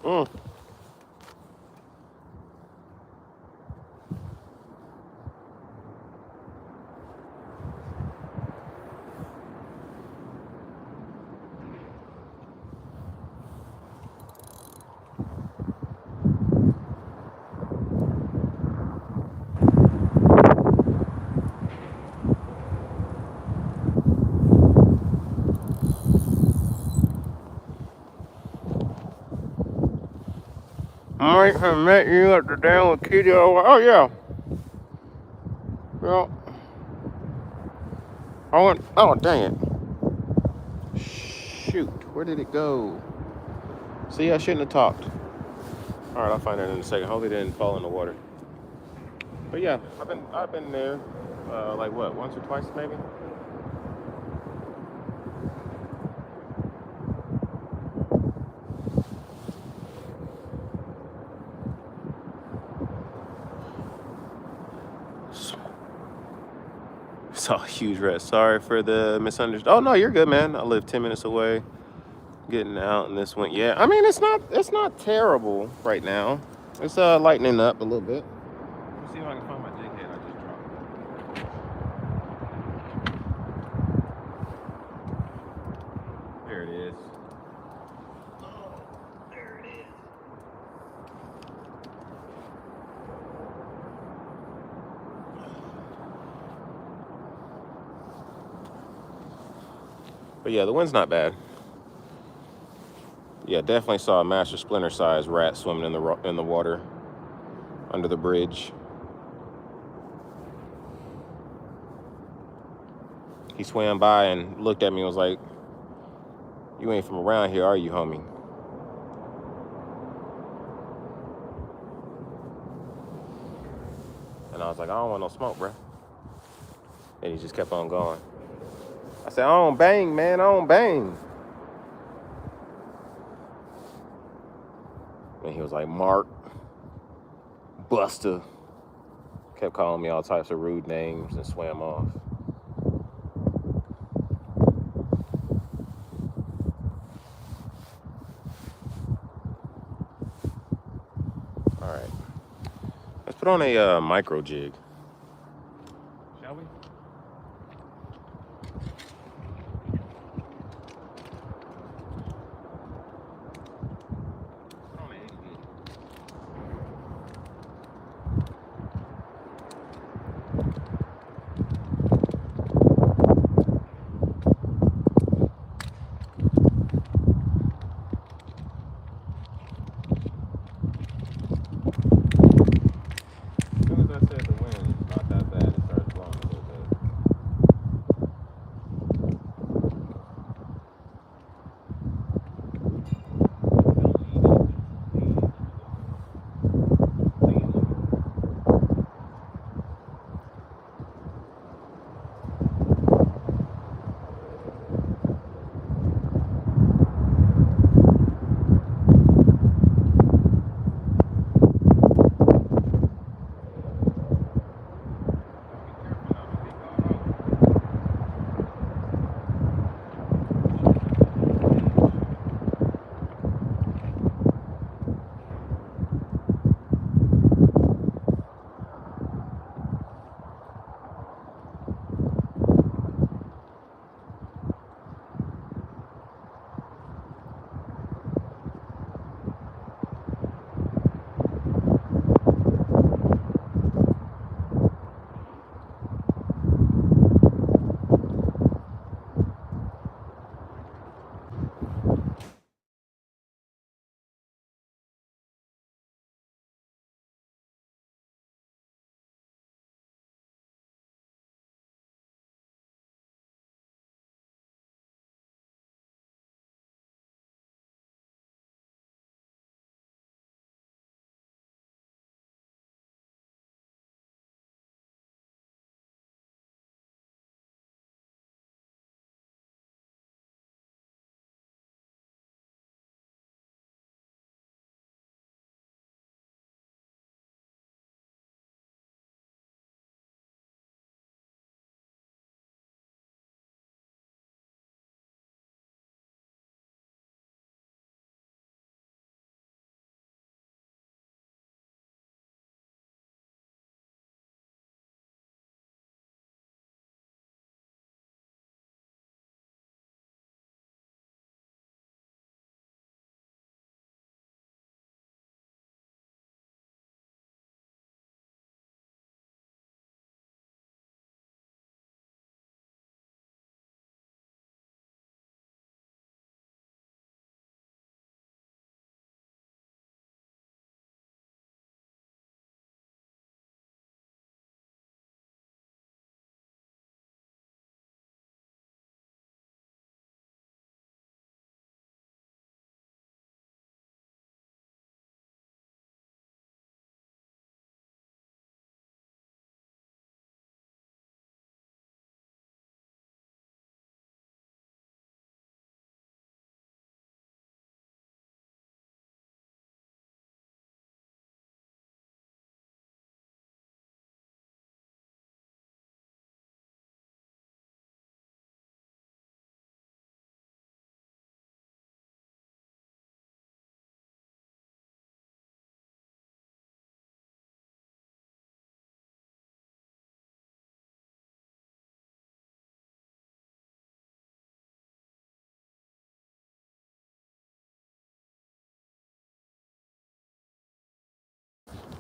Mm. I have met you at the down with Kitty. Oh yeah. Well, I went. Oh dang it! Shoot, where did it go? See, I shouldn't have talked. All right, I'll find it in a second. Hopefully, it didn't fall in the water. But yeah, I've been there, like what, once or twice maybe. Saw a huge red. Sorry for the misunderstanding. Oh no, you're good, man. I live 10 minutes away. Getting out, and this went. Yeah, I mean it's not terrible right now. It's lightening up a little bit. Let's see if I can find my jig head I just dropped. There it is. Oh, there it is. But yeah, the wind's not bad. Yeah, definitely saw a master splinter size rat swimming in the water under the bridge. He swam by and looked at me and was like, "You ain't from around here, are you, homie?" And I was like, "I don't want no smoke, bro." And he just kept on going. I said, "I don't bang, man. I don't bang." And he was like, "Mark, Buster." Kept calling me all types of rude names and swam off. All right. Let's put on a micro jig. Shall we? Put on an 8 As soon as I said the wind is not that bad, it started blowing a little bit.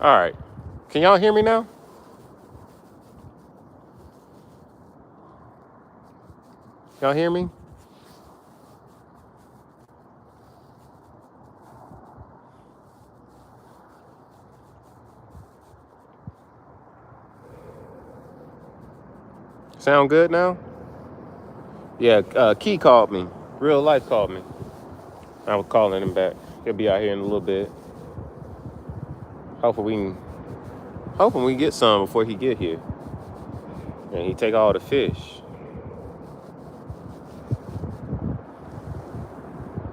All right. Can y'all hear me now? Y'all hear me? Sound good now? Yeah, Key called me. Real life called me. I was calling him back. He'll be out here in a little bit. Hoping we get some before he get here. And he take all the fish.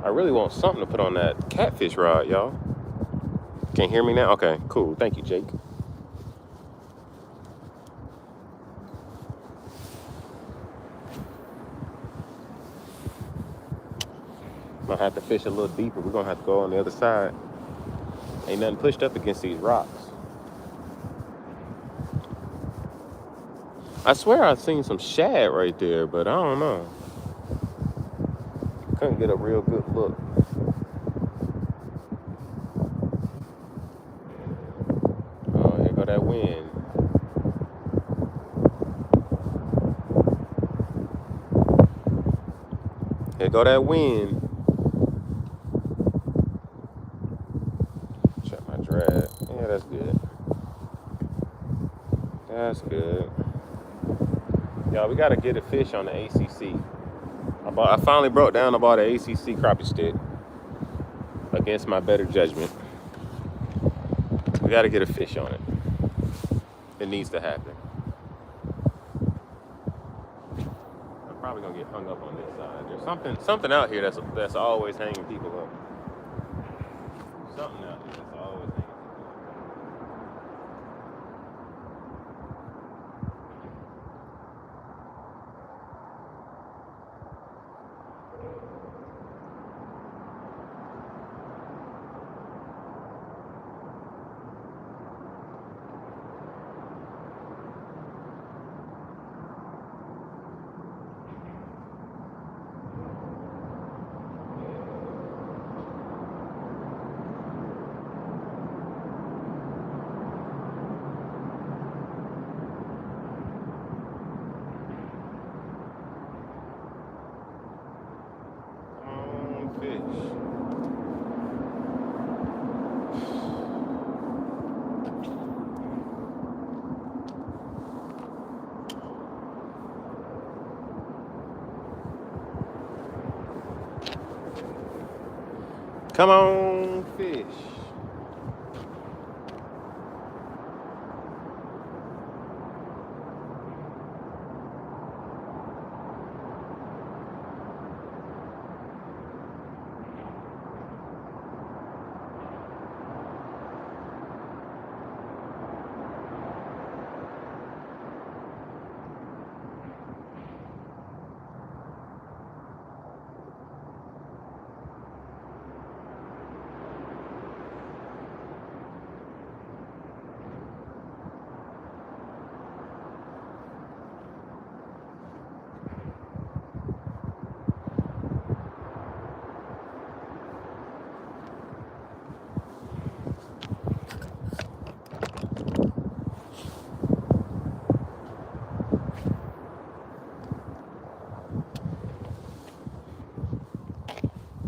I really want something to put on that catfish rod, y'all. Can't hear me now? Okay, cool. Thank you, Jake. Might have to fish a little deeper. We're gonna have to go on the other side. Ain't nothing pushed up against these rocks. I swear I've seen some shad right there, but I don't know. Couldn't get a real good look. Oh, here go that wind. Here go that wind. Check my drag. Yeah, that's good. That's good. Y'all, we gotta get a fish on the ACC. I finally broke down and bought an ACC crappie stick against my better judgment. We gotta get a fish on it. It needs to happen. I'm probably gonna get hung up on this side. There's something out here that's always hanging people up. Something out here that's always hanging people up. Come on, fish.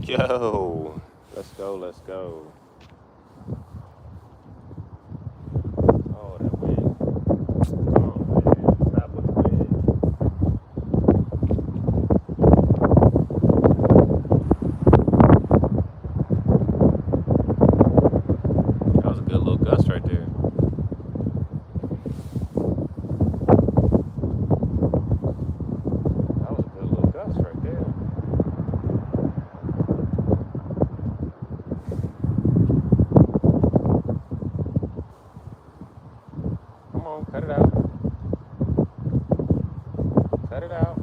Yo, let's go, let's go. Oh, that wind. Come on, man. Stop with the wind. That was a good little gust right there. That was a good little gust right there. Come on, cut it out. Cut it out.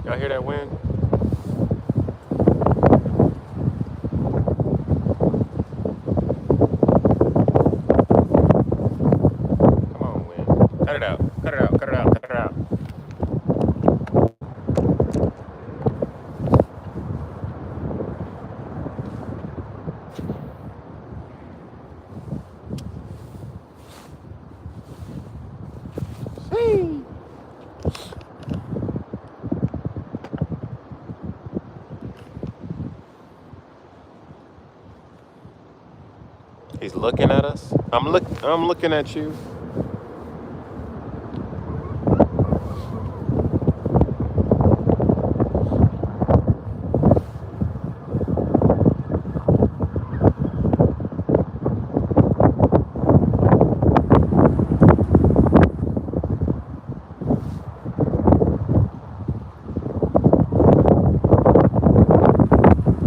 Y'all hear that wind? Come on, wind. Cut it out. Cut it out. Cut it out. Cut it out. He's looking at us. I'm looking at you.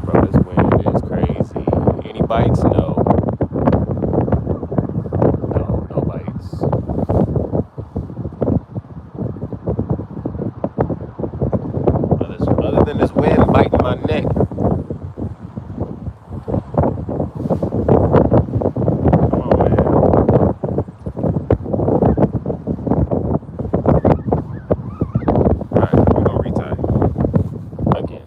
Bro, this wind is crazy. Any bites? No. No, no bites. Other than this wind biting my neck. Come on, man. Alright, we're gonna retie again.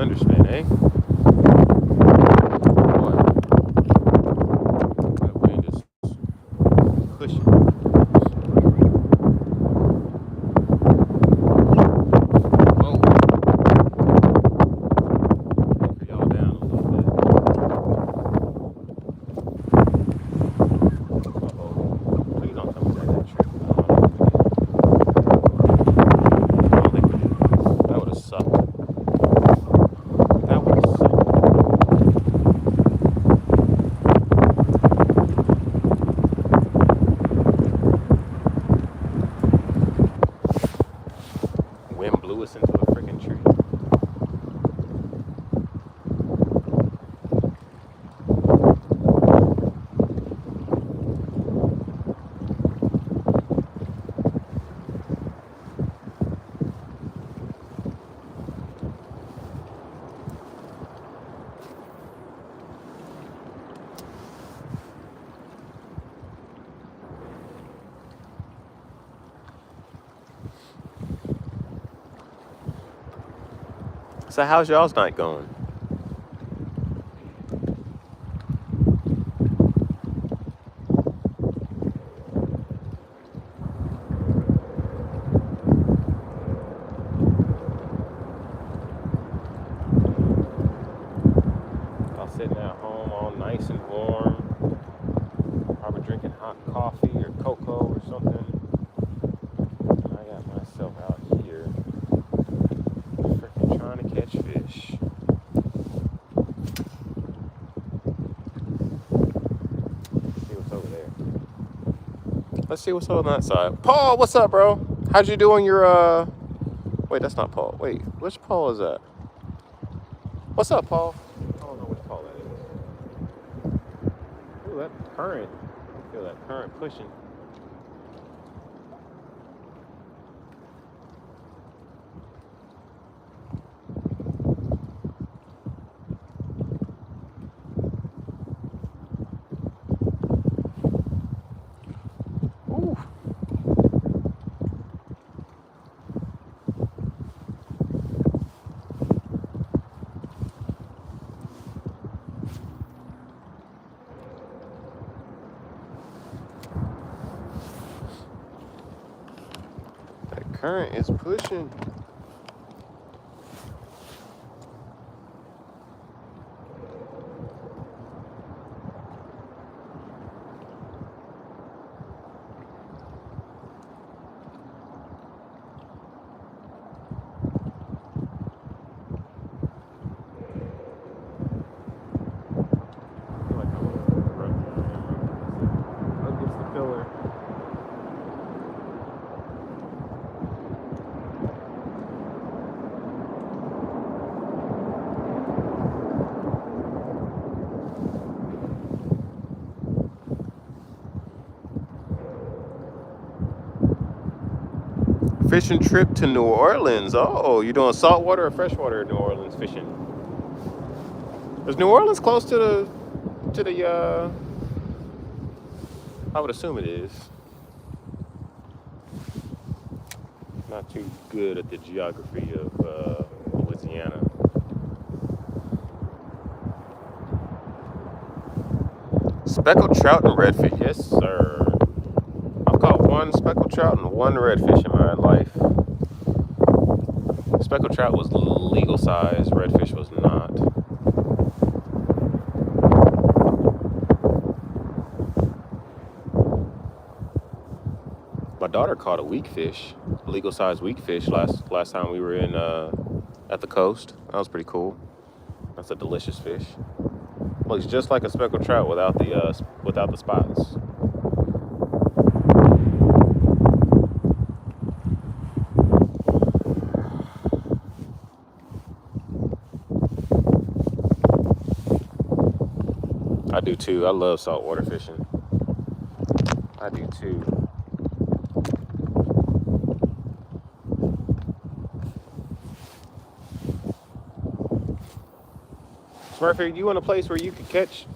understand, eh? Boy, that wind is pushing. Whoa, anchor y'all down a freaking tree. So how's y'all's night going? Y'all sitting at home all nice and warm, probably drinking hot coffee or cocoa or something. And I got myself out here freaking trying to catch fish. Let's see what's over there. Let's see what's on that side. Paul, what's up, bro? How'd you do on your wait, that's not Paul. Wait, which Paul is that? What's up, Paul? I don't know which Paul that is. Ooh, that current. I feel that current pushing. Ooh. That current is pushing. I feel like I'm up against the pillar. Fishing trip to New Orleans. Oh, you doing saltwater or freshwater New Orleans fishing? Is New Orleans close to the I would assume it is. Not too good at the geography of Louisiana. Speckled trout and redfish, yes sir. I've caught one speckled trout and one redfish in my life. Speckled trout was legal size, redfish was not. My daughter caught a weak fish, legal size weak fish last time we were in at the coast. That was pretty cool. That's a delicious fish. Looks just like a speckled trout without the spots. I do too. I love saltwater fishing. I do too. Smurfy, you in a place where you could catch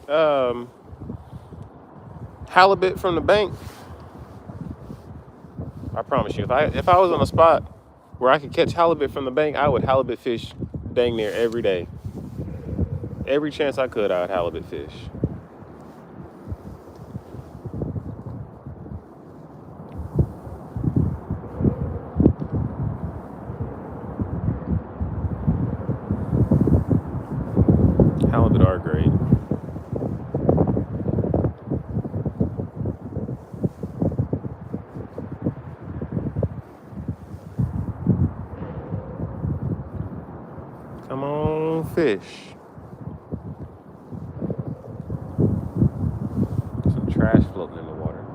halibut from the bank? I promise you, if I was on a spot where I could catch halibut from the bank, I would halibut fish dang near every day. Every chance I could, I would halibut fish. Halibut are great. Come on, fish. Some trash floating in the water.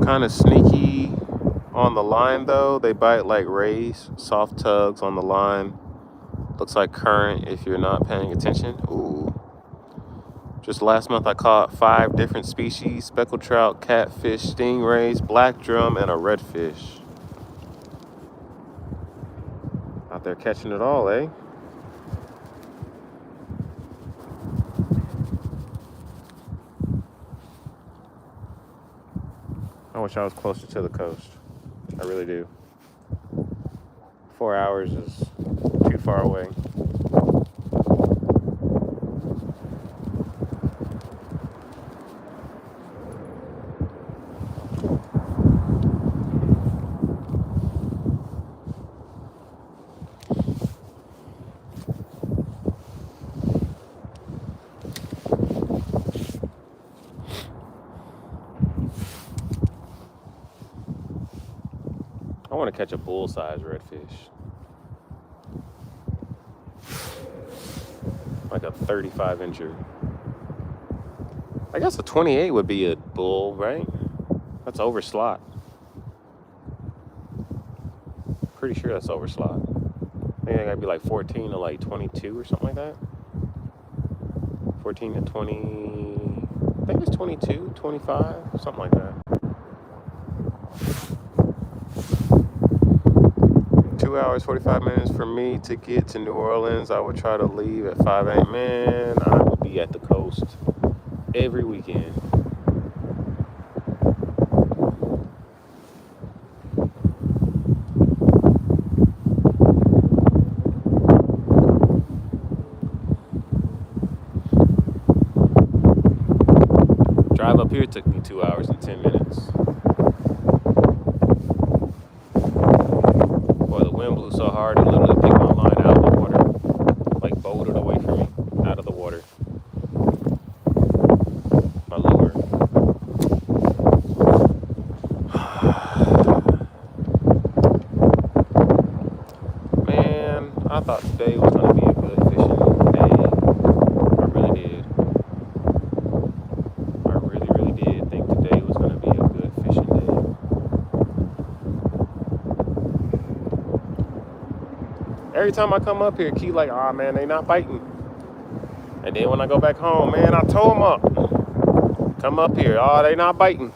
kind of sneaky on the line though. They bite like rays, soft tugs on the line. Looks like current if you're not paying attention. Ooh. Just last month I caught 5 different species: speckled trout, catfish, stingrays, black drum, and a redfish. Out there catching it all, eh? I wish I was closer to the coast. I really do. 4 hours is too far away. I want to catch a bull-sized redfish. Like a 35-incher. I guess a 28 would be a bull, right? That's over slot. Pretty sure that's over slot. I think that gotta be like 14 to like 22 or something like that. 14 to 20, I think it's 22, 25, something like that. 2 hours, 45 minutes for me to get to New Orleans. I would try to leave at 5 a.m. Man, I would be at the coast every weekend. Drive up here took me 2 hours and 10 minutes. Boy, the wind blew so hard it literally picked my line out of the water. Like bowled it away from me, out of the water. My lure. Man, I thought today was going to be a good fishing day. I really did. I really did think today was going to be a good fishing day. Every time I come up here, Key like, oh man, they not biting. And then when I go back home, man, I tow them up. Come up here, oh, they not biting.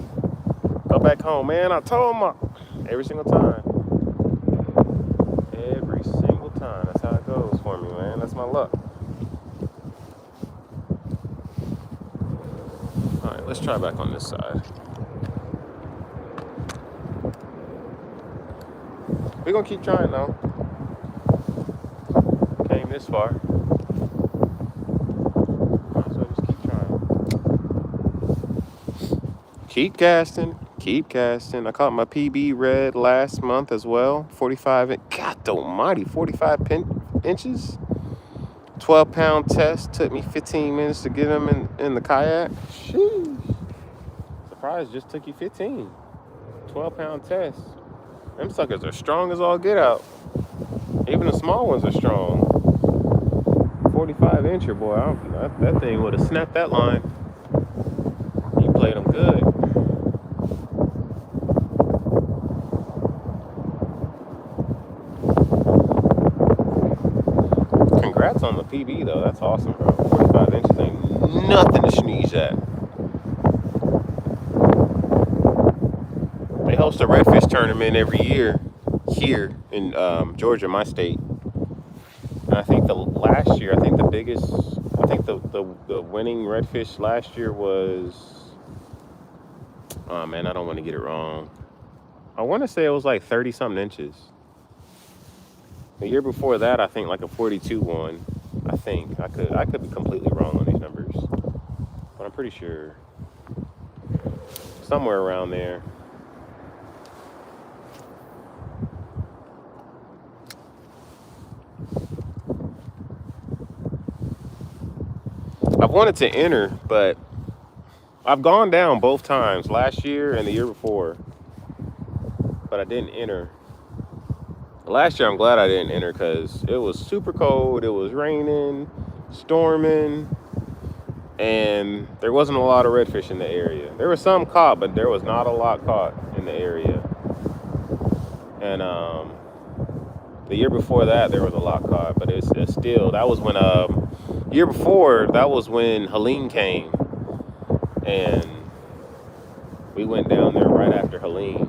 Go back home, man, I tow them up. Every single time. Every single time. That's how it goes for me, man. That's my luck. All right, let's try back on this side. We're going to keep trying, though. Came this far. So just keep trying. Keep casting. Keep casting. I caught my PB red last month as well. 45, God almighty, 45 inches. 12-pound test. Took me 15 minutes to get him in the kayak. Sheesh. Surprise, just took you 15. 12-pound test. Them suckers are strong as all get out. Even the small ones are strong. 45-incher, boy. That thing would have snapped that line. You played them good. Congrats on the PB, though. That's awesome, bro. 45 inches ain't nothing to sneeze at. They host a redfish tournament every year here in Georgia, my state. And I think the winning redfish last year was, oh man, I don't want to get it wrong. I want to say it was like 30-something inches. The year before that, I think like a 42 one. I think I could be completely wrong on these numbers, but I'm pretty sure somewhere around there. I've wanted to enter, but I've gone down both times, last year and the year before, but I didn't enter. Last year, I'm glad I didn't enter because it was super cold, it was raining, storming, and there wasn't a lot of redfish in the area. There was some caught, but there was not a lot caught in the area. And the year before that, there was a lot caught, but it's still, that was when year before, that was when Helene came, and we went down there right after Helene.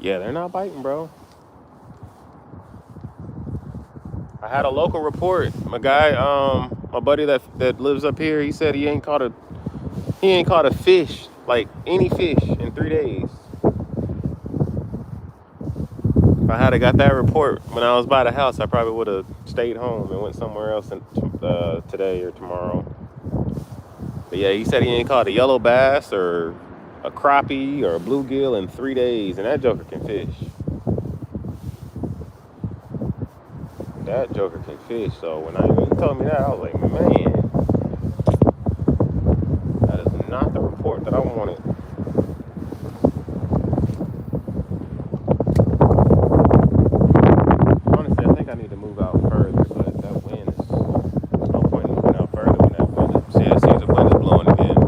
Yeah, they're not biting, bro. I had a local report. My guy, my buddy that lives up here, he said he ain't caught a fish, like any fish, in 3 days. If I had got that report when I was by the house, I probably would have stayed home and went somewhere else today or tomorrow. But yeah, he said he ain't caught a yellow bass or a crappie or a bluegill in 3 days, and that joker can fish. That joker can fish. So when he told me that, I was like, man, that is not the report that I wanted. Honestly, I think I need to move out further, but that wind is, there's no point in moving out further when that wind is, see, it seems the wind is blowing again.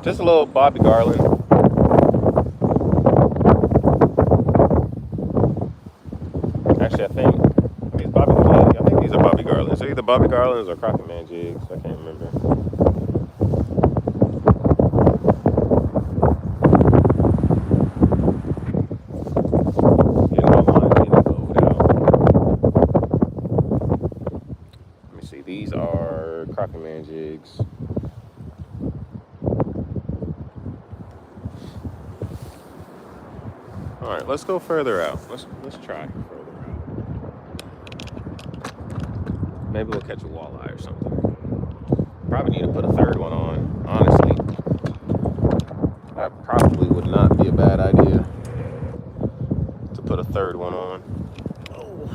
Just a little Bobby Garland. Actually, I think these are Bobby Garlands. They're either Bobby Garlands or Crockett Man jigs. I can't remember. Let me see. These are Crockett Man jigs. All right, let's go further out. Let's try further out. Maybe we'll catch a walleye or something. Probably need to put a third one on, honestly. That probably would not be a bad idea to put a third one on. Oh.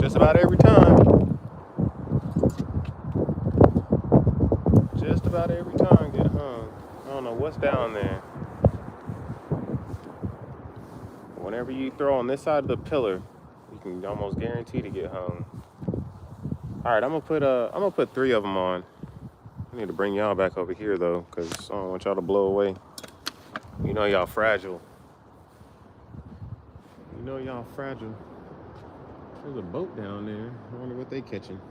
Just about every time. Just about every time get hung. I don't know what's down there. Whenever you throw on this side of the pillar, you can almost guarantee to get hung. All right, I'm gonna put 3 of them on. I need to bring y'all back over here though, cause I don't want y'all to blow away. You know y'all fragile. You know y'all fragile. There's a boat down there. I wonder what they catching.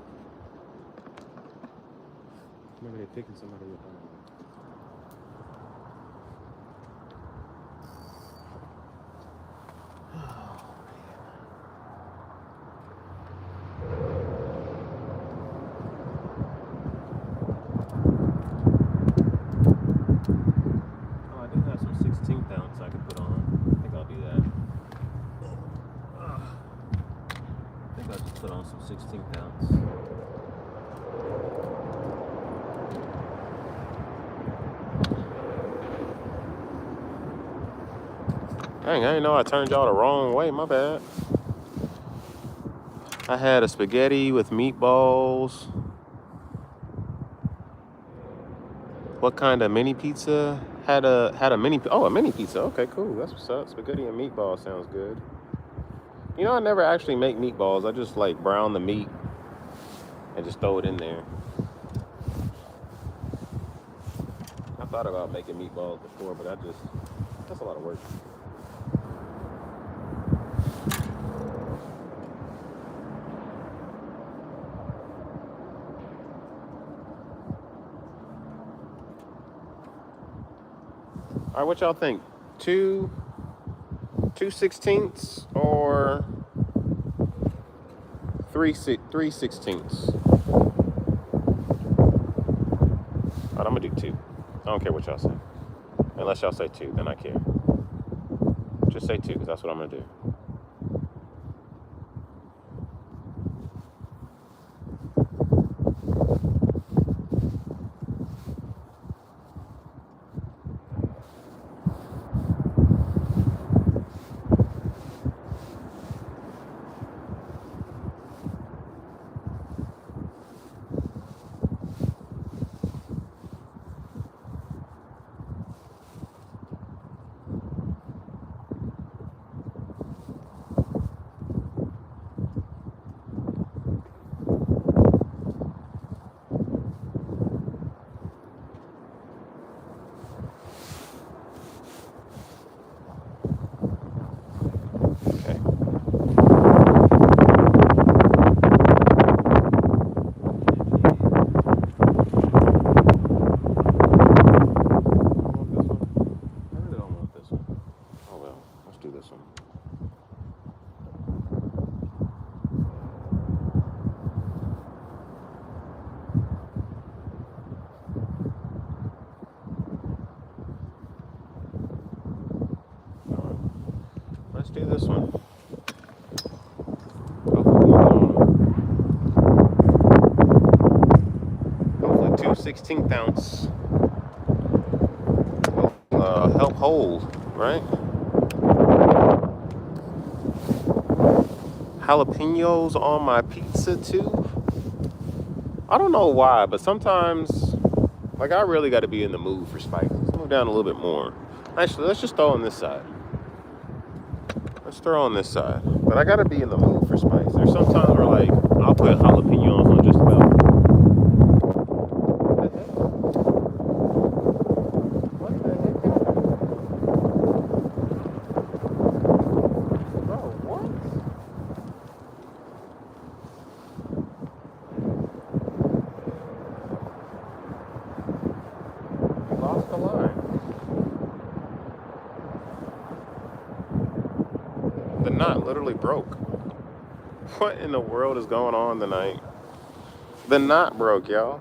Maybe they're picking somebody up. Oh, I do have some 16th ounce I could put on. I think I'll do that. I think I'll just put on some 16th ounce. Dang, I didn't know I turned y'all the wrong way. My bad. I had a spaghetti with meatballs. What kind of mini pizza? Had a mini pizza. Okay, cool. That's what's up. Spaghetti and meatball sounds good. You know, I never actually make meatballs. I just like brown the meat and just throw it in there. I thought about making meatballs before, but that's a lot of work. All right, what y'all think? Two 2/16 or three 16ths? All right, I'm gonna do two. I don't care what y'all say. Unless y'all say two, then I care. Just say two, because that's what I'm gonna do. Okay. I really don't want this one. Oh well, let's do this one. All right, let's do this one. Hopefully 2/16 ounce will help hold, right? Jalapenos on my pizza too. I don't know why, but sometimes, like, I really got to be in the mood for spice. Let's move down a little bit more. Actually, let's just throw on this side. Let's throw on this side. But I got to be in the mood for spice. There's sometimes where, like, I'll put jalapenos on just about. What the heck? What the heck? Bro, what? We lost the line. The knot literally broke. What in the world is going on tonight? The knot broke, y'all.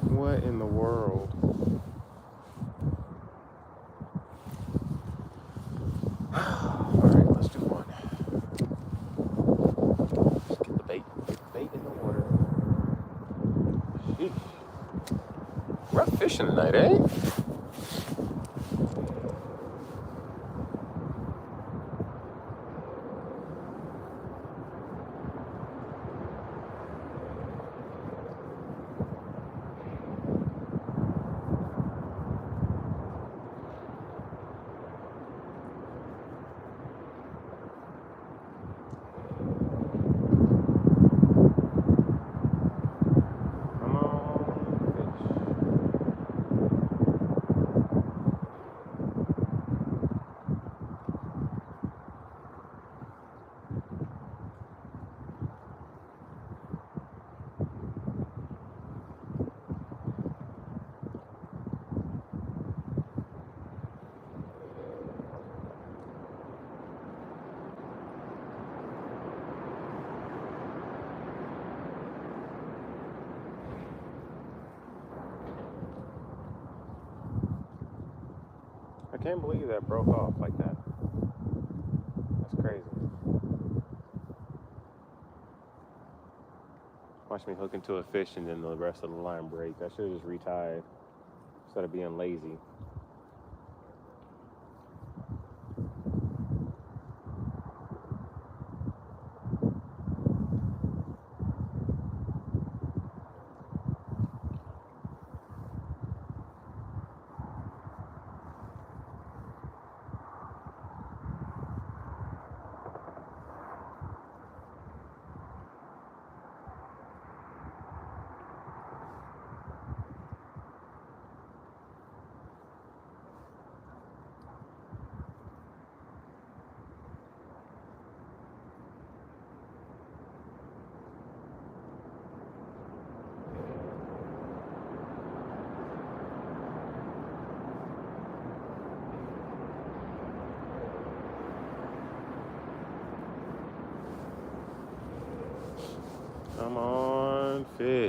What in the world? All right, let's do one. Just get the bait. Get the bait in the water. Sheesh. Rough fishing tonight, eh? Come on, fish. I can't believe that broke off like that. That's crazy. Watch me hook into a fish and then the rest of the line break. I should have just retied instead of being lazy.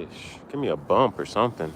fish. Give me a bump or something.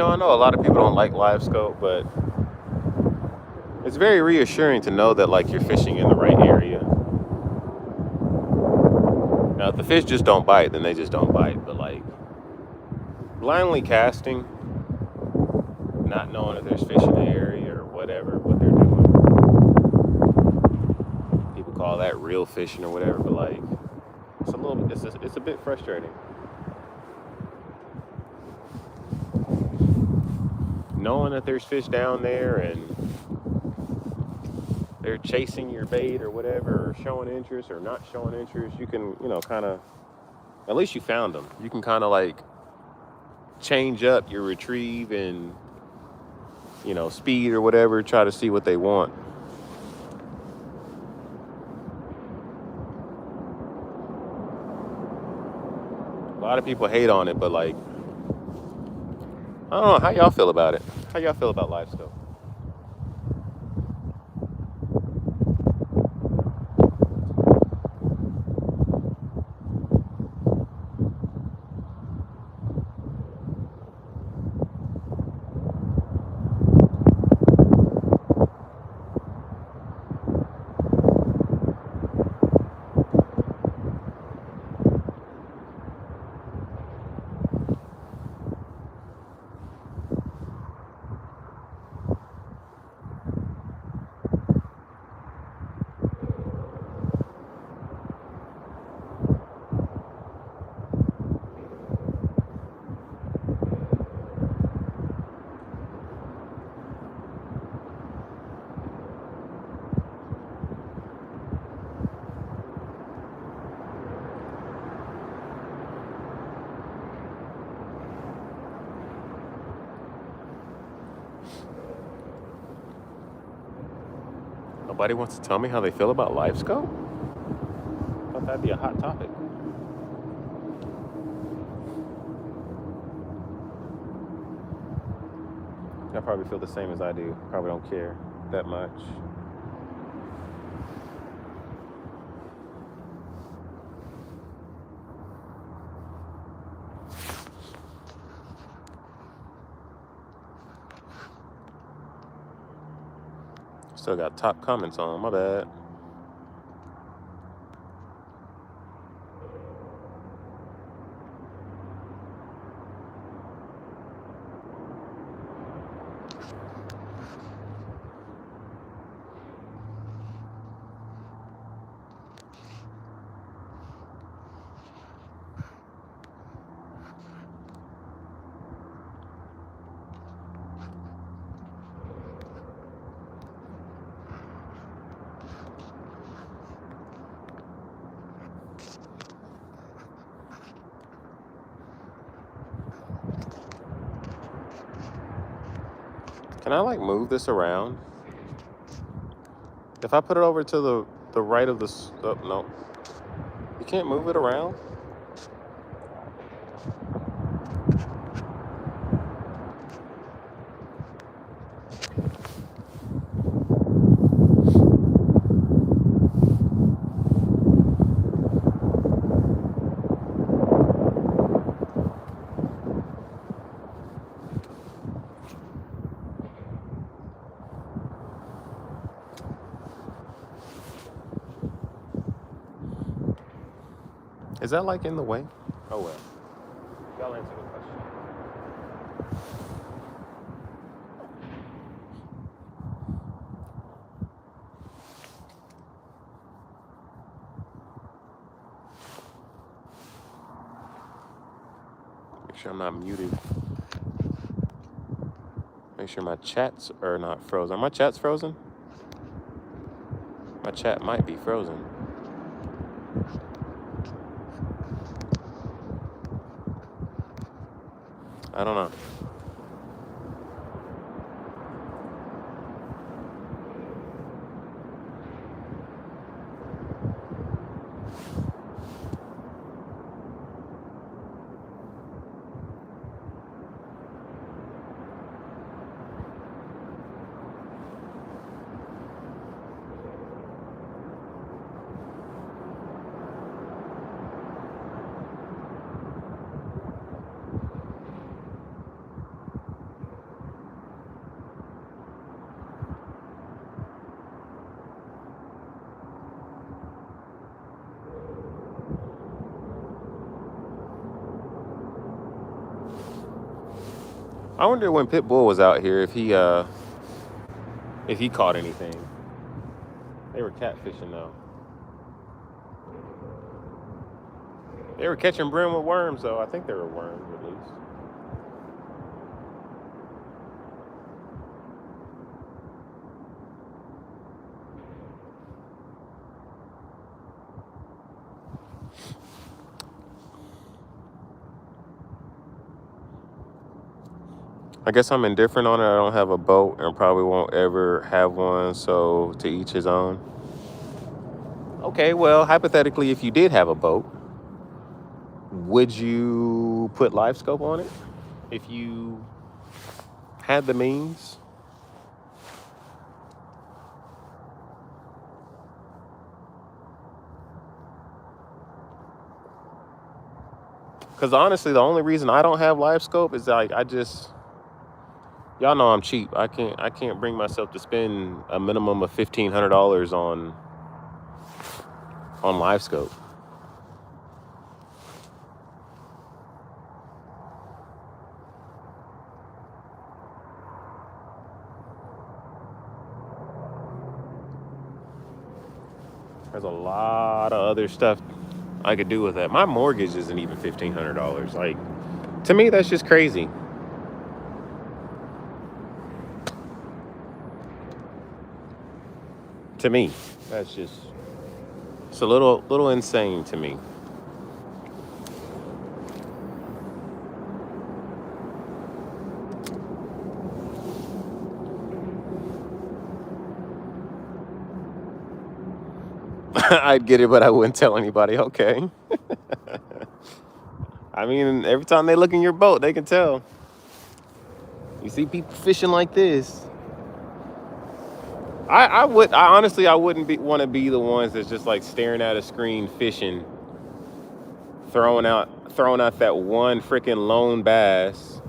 I know a lot of people don't like live scope, but it's very reassuring to know that like you're fishing in the right area. Now, if the fish just don't bite, then they just don't bite. But like blindly casting, not knowing if there's fish in the area or whatever, what they're doing. People call that real fishing or whatever, but like it's a bit frustrating. Knowing that there's fish down there and they're chasing your bait or whatever, or showing interest or not showing interest, you can, kind of, at least you found them. You can kind of like change up your retrieve and, speed or whatever, try to see what they want. A lot of people hate on it, but like, I don't know, how y'all feel about it? How y'all feel about live scope? Nobody wants to tell me how they feel about live scope? I thought that'd be a hot topic. Y'all probably feel the same as I do. Probably don't care that much. Still got top comments on, my bad. Can I like move this around? If I put it over to the right of the, no. You can't move it around? Is that like in the way? Oh well. Y'all answer the question. Make sure I'm not muted. Make sure my chats are not frozen. Are my chats frozen? My chat might be frozen. I don't know. I wonder when Pitbull was out here if he caught anything. They were catfishing though. They were catching brim with worms though. I think they were worms at least. I guess I'm indifferent on it. I don't have a boat and probably won't ever have one, so to each his own. Okay, well, hypothetically, if you did have a boat, would you put live scope on it if you had the means? Because honestly, the only reason I don't have live scope is like y'all know I'm cheap. I can't bring myself to spend a minimum of $1,500 on live scope. There's a lot of other stuff I could do with that. My mortgage isn't even $1,500. Like, to me, that's just crazy. To me, it's a little insane to me. I'd get it, but I wouldn't tell anybody. Okay. I mean, every time they look in your boat, they can tell. You see people fishing like this. I honestly wouldn't want to be the ones that's just like staring at a screen fishing, throwing out that one freaking lone bass.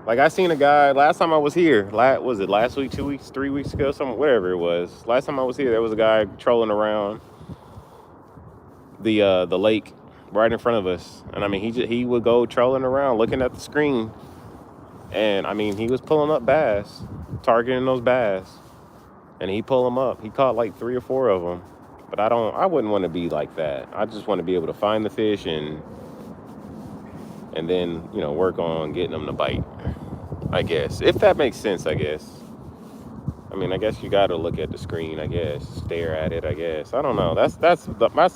Like I seen a guy last time I was here. Was it last week, 2 weeks, 3 weeks ago, whatever it was. Last time I was here, there was a guy trolling around the lake right in front of us, and I mean he would go trolling around looking at the screen, and I mean he was pulling up bass, targeting those bass, and he pulled them up. He caught like 3 or 4 of them, but I wouldn't want to be like that. I just want to be able to find the fish and then work on getting them to bite. I guess, if that makes sense. I guess. I mean, I guess you got to look at the screen. I guess, stare at it. I guess. I don't know. That's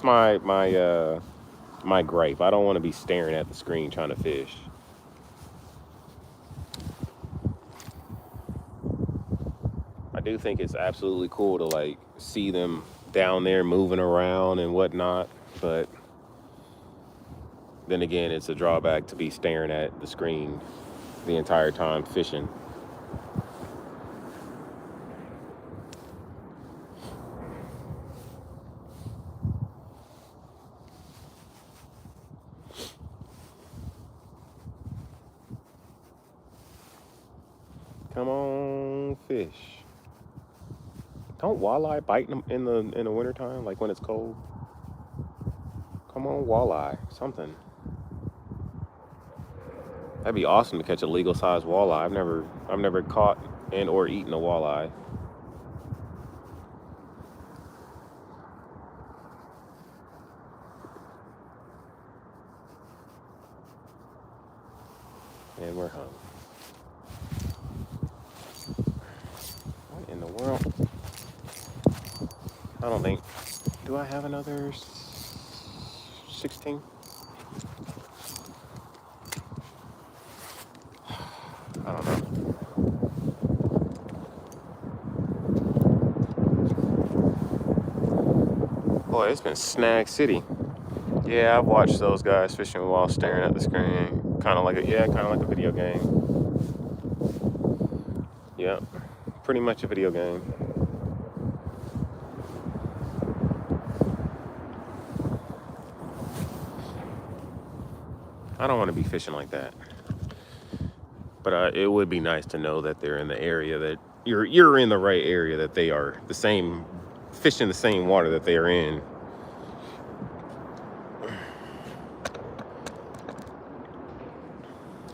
my gripe. I don't want to be staring at the screen trying to fish. I do think it's absolutely cool to like see them down there moving around and whatnot, but then again, it's a drawback to be staring at the screen the entire time fishing. Come on, fish. Don't walleye bite in the wintertime, like when it's cold? Come on, walleye, something. That'd be awesome to catch a legal sized walleye. I've never caught and or eaten a walleye. And we're home. What in the world? I don't think. Do I have another 16? I don't know. Boy, it's been Snag City. Yeah, I've watched those guys fishing while staring at the screen. Kind of like a video game. Yep, pretty much a video game. I don't want to be fishing like that. But it would be nice to know that they're in the area that you're in the right area, that they are the same, fishing the same water that they are in.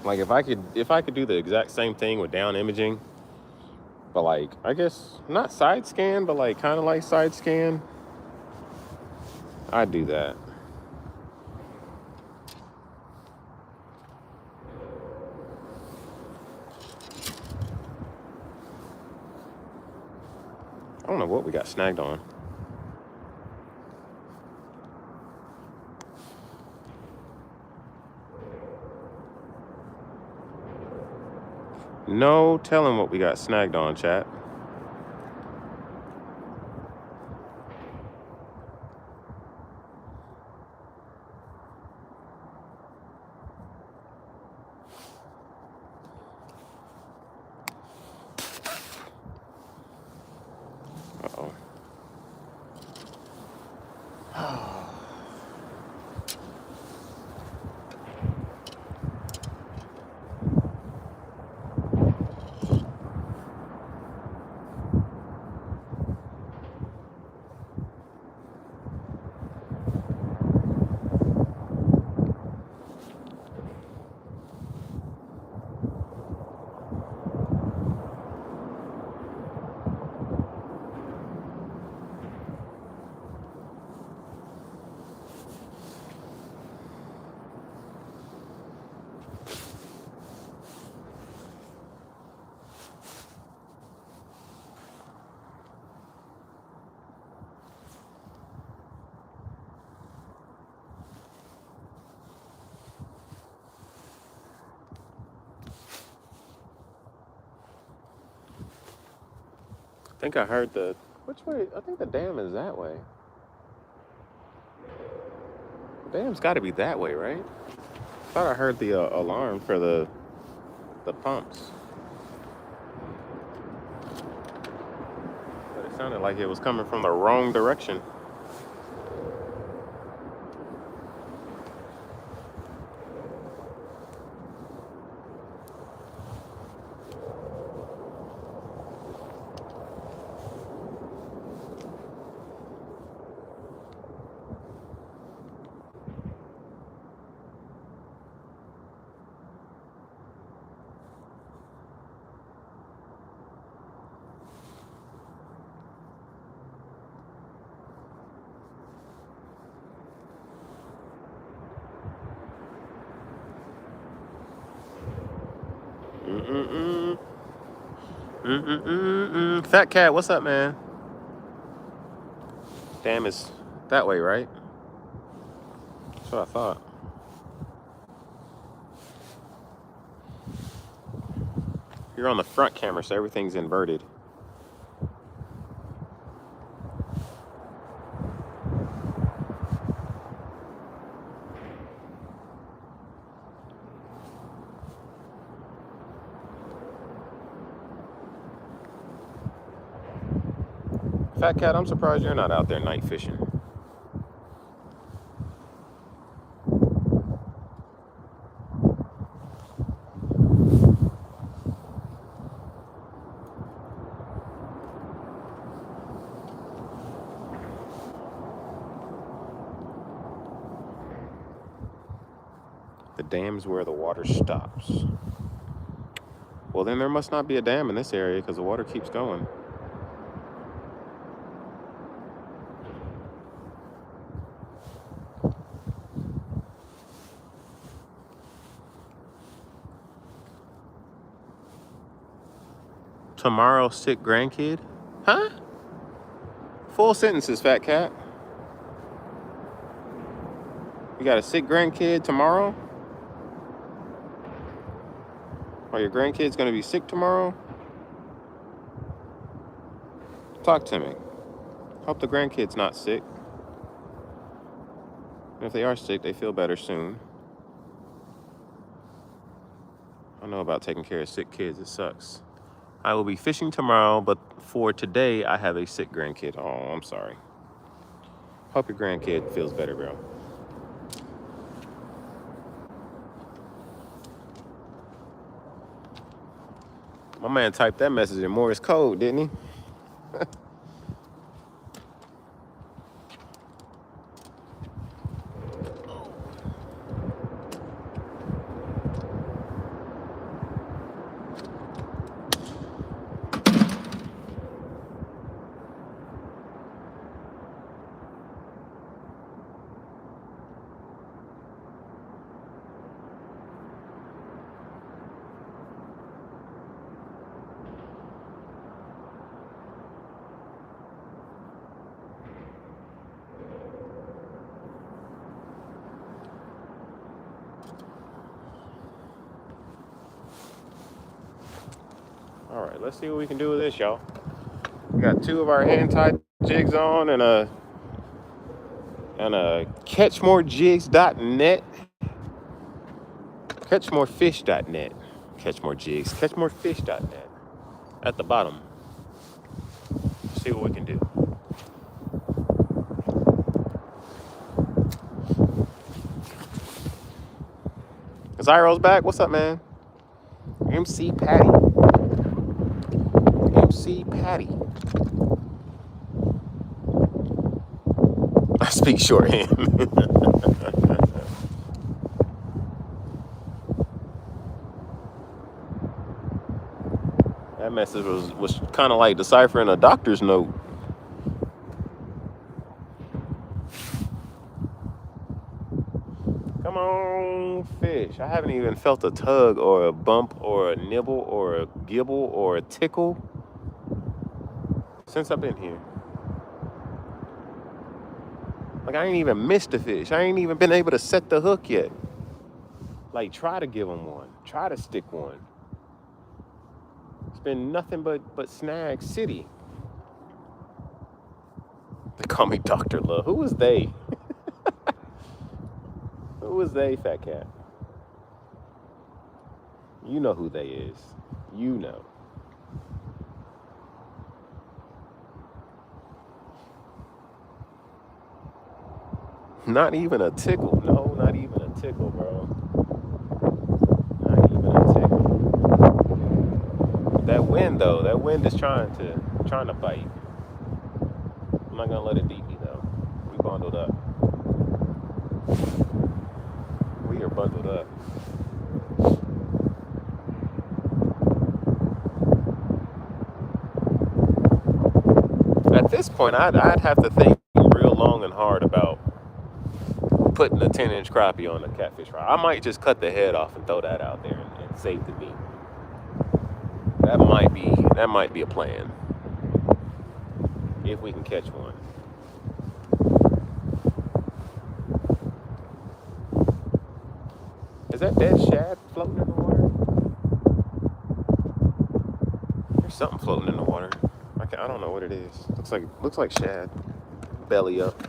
Like if I could do the exact same thing with down imaging, but like I guess not side scan, but like kind of like side scan, I'd do that. I don't know what we got snagged on. No telling what we got snagged on, chat. Uh-oh. I think I heard which way? I think the dam is that way. The dam's got to be that way, right? I thought I heard the alarm for the pumps. But it sounded like it was coming from the wrong direction. Fat Cat, what's up, man? Dam is that way, right? That's what I thought. You're on the front camera, so everything's inverted. Fat Cat, I'm surprised you're not out there night fishing. The dam's where the water stops. Well, then there must not be a dam in this area because the water keeps going. Tomorrow, sick grandkid? Huh? Full sentences, fat cat. You got a sick grandkid tomorrow? Or your grandkid's gonna be sick tomorrow? Talk to me. Hope the grandkid's not sick. And if they are sick, they feel better soon. I know about taking care of sick kids. It sucks. I will be fishing tomorrow, but for today, I have a sick grandkid. Oh, I'm sorry. Hope your grandkid feels better, bro. My man typed that message in Morse code, didn't he? All right, let's see what we can do with this, y'all. We got 2 of our hand-tied jigs on and a catchmorejigs.net, catchmorefish.net, catchmorejigs, catchmorefish.net at the bottom. Let's see what we can do. Zyro's back. What's up, man? MC Patty. MC Patty. I speak shorthand. That message was kind of like deciphering a doctor's note. Come on, fish. I haven't even felt a tug or a bump or a nibble or a gibble or a tickle since I've been here. Like, I ain't even missed a fish. I ain't even been able to set the hook yet. Like, try to give them one. Try to stick one. It's been nothing but Snag City. They call me Dr. Love. Who was they? Who was they, fat cat? You know who they is. You know. Not even a tickle. No, not even a tickle, bro. Not even a tickle. That wind, though, that wind is trying to bite. I'm not gonna let it beat me, though. We bundled up. We are bundled up. At this point, I'd have to think real long and hard about putting a 10-inch crappie on a catfish fry. I might just cut the head off and throw that out there and save the meat. That might be a plan. If we can catch one. Is that dead shad floating in the water? There's something floating in the water. I don't know what it is. Looks like shad. Belly up.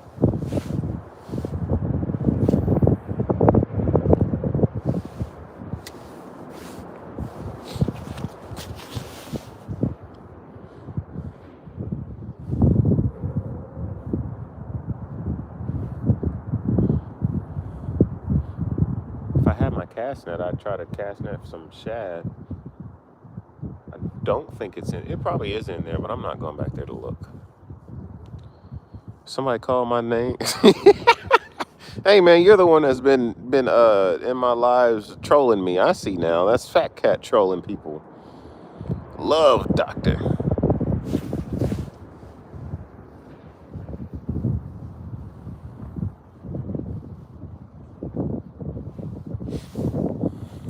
Cast net, I'd try to cast net some shad. I don't think it's in. It probably is in there, but I'm not going back there to look. Somebody call my name. Hey man, you're the one that's been in my lives trolling me. I see now. That's Fat Cat trolling people. Love Doctor.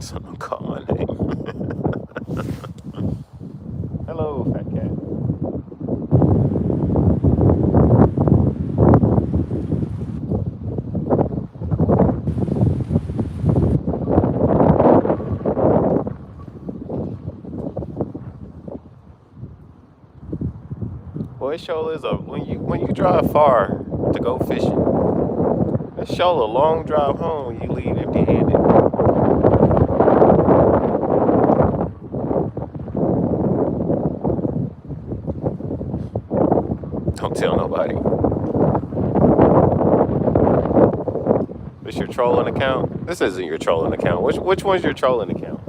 Someone call my name. Hello, Fat Cat. That show is when you drive far to go fishing. That show a long drive home when you leave empty-handed. Don't tell nobody. This your trolling account? This isn't your trolling account. Which one's your trolling account?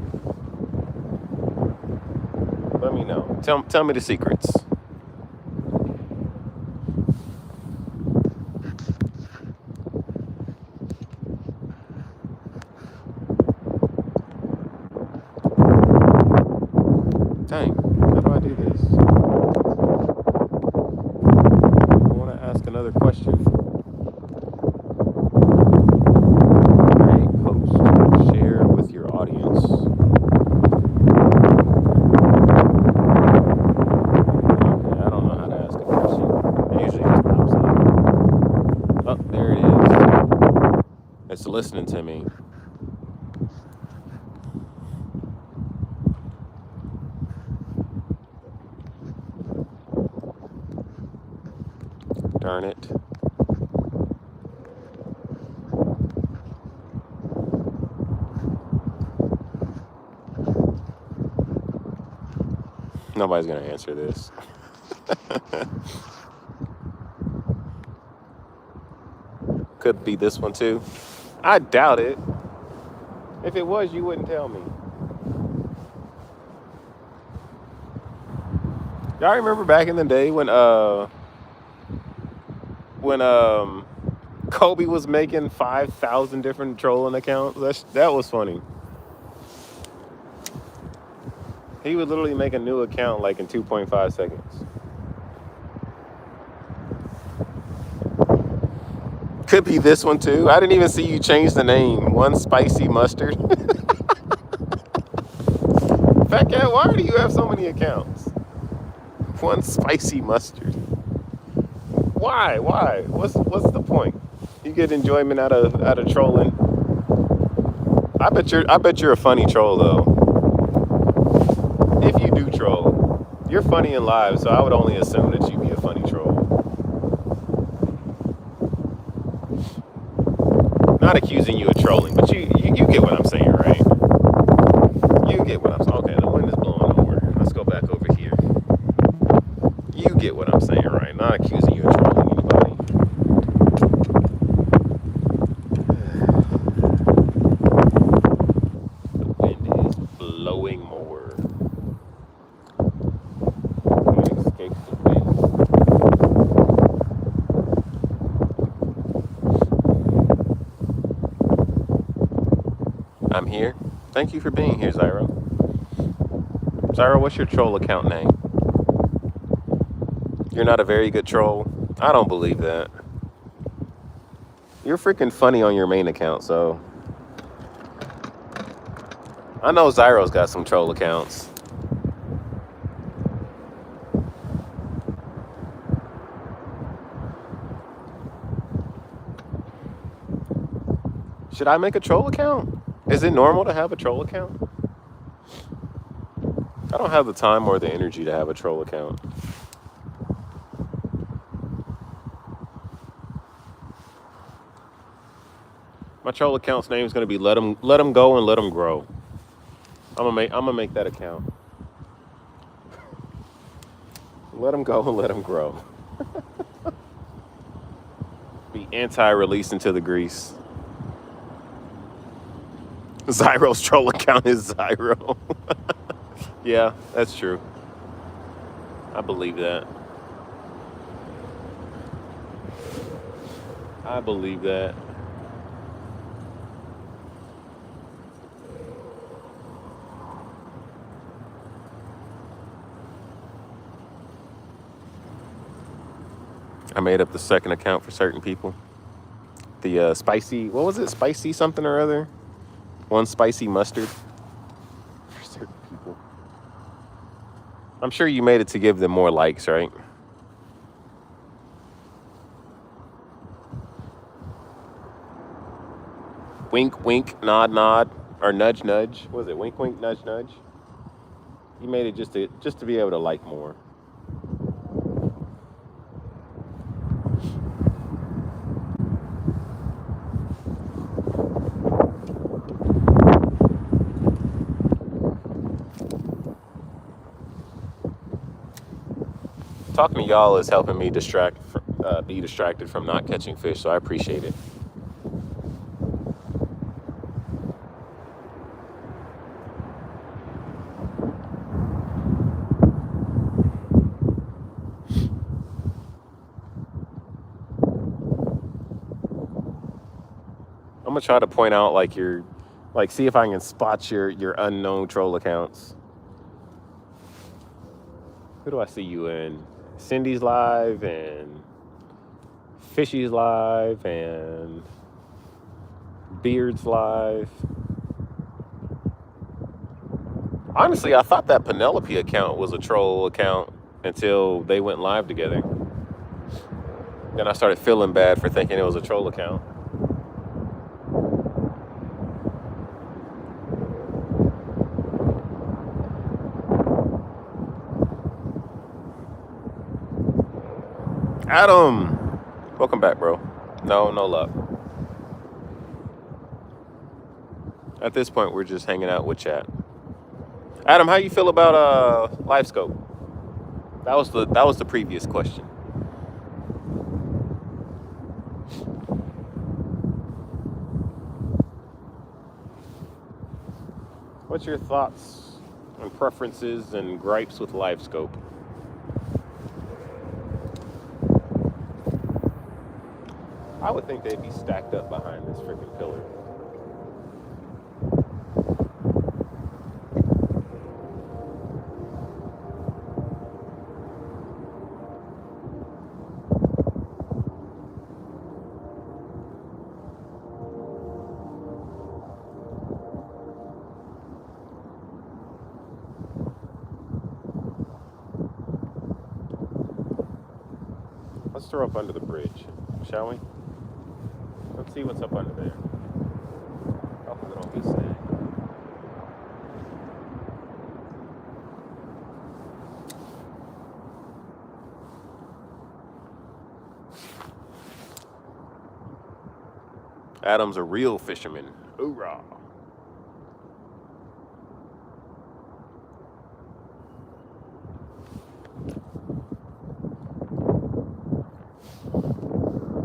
Let me know. Tell me the secrets. Dang, how do I do this? I want to ask another question. Create post. Share with your audience. Okay, I don't know how to ask a question. It usually just pops up. Oh, there it is. It's listening to me. Darn it. Nobody's going to answer this. Could be this one too. I doubt it. If it was, you wouldn't tell me. Y'all remember back in the day when Kobe was making 5,000 different trolling accounts? That was funny. He would literally make a new account like in 2.5 seconds. Could be this one too. I didn't even see you change the name. One Spicy Mustard. Fat Cat, why do you have so many accounts? One Spicy Mustard. Why? What's the point? You get enjoyment out of trolling. I bet you're a funny troll though. If you do troll, you're funny in live, so I would only assume that you'd be a funny troll. Not accusing you of trolling, but you get what I'm saying, right? You get what I'm saying. Okay, the wind is blowing over. Let's go back over here. You get what I'm saying, right? Not accusing you of trolling anybody. The wind is blowing more. Can't escape the wind. I'm here. Thank you for being here, Zyro. Zyro, what's your troll account name? You're not a very good troll. I don't believe that. You're freaking funny on your main account, so. I know Zyro's got some troll accounts. Should I make a troll account? Is it normal to have a troll account? I don't have the time or the energy to have a troll account. My troll account's name is gonna be let 'em go and let 'em grow. I'm gonna make that account. Let 'em go and let 'em grow. Be anti-release into the grease. Zyro's troll account is Zyro. Yeah, that's true. I believe that. I believe that. I made up the second account for certain people. The spicy, what was it? Spicy something or other? One Spicy Mustard. For certain people. I'm sure you made it to give them more likes, right? Wink, wink, nod, nod, or nudge, nudge. What was it? Wink, wink, nudge, nudge. You made it just to be able to like more. talking to y'all is helping me be distracted from not catching fish, so I appreciate it. I'm gonna try to point out see if I can spot your unknown troll accounts. Who do I see you in? Cindy's live and Fishy's live and Beard's live. Honestly, I thought that Penelope account was a troll account until they went live together. Then I started feeling bad for thinking it was a troll account. Adam, welcome back, bro. No luck. At this point, we're just hanging out with chat. Adam, how you feel about LiveScope? That was the previous question. What's your thoughts and preferences and gripes with LiveScope? I would think they'd be stacked up behind this freaking pillar. Let's throw up under the bridge, shall we? Let's see what's up under there. Hopefully we don't get snagged. Adam's a real fisherman. Hoorah.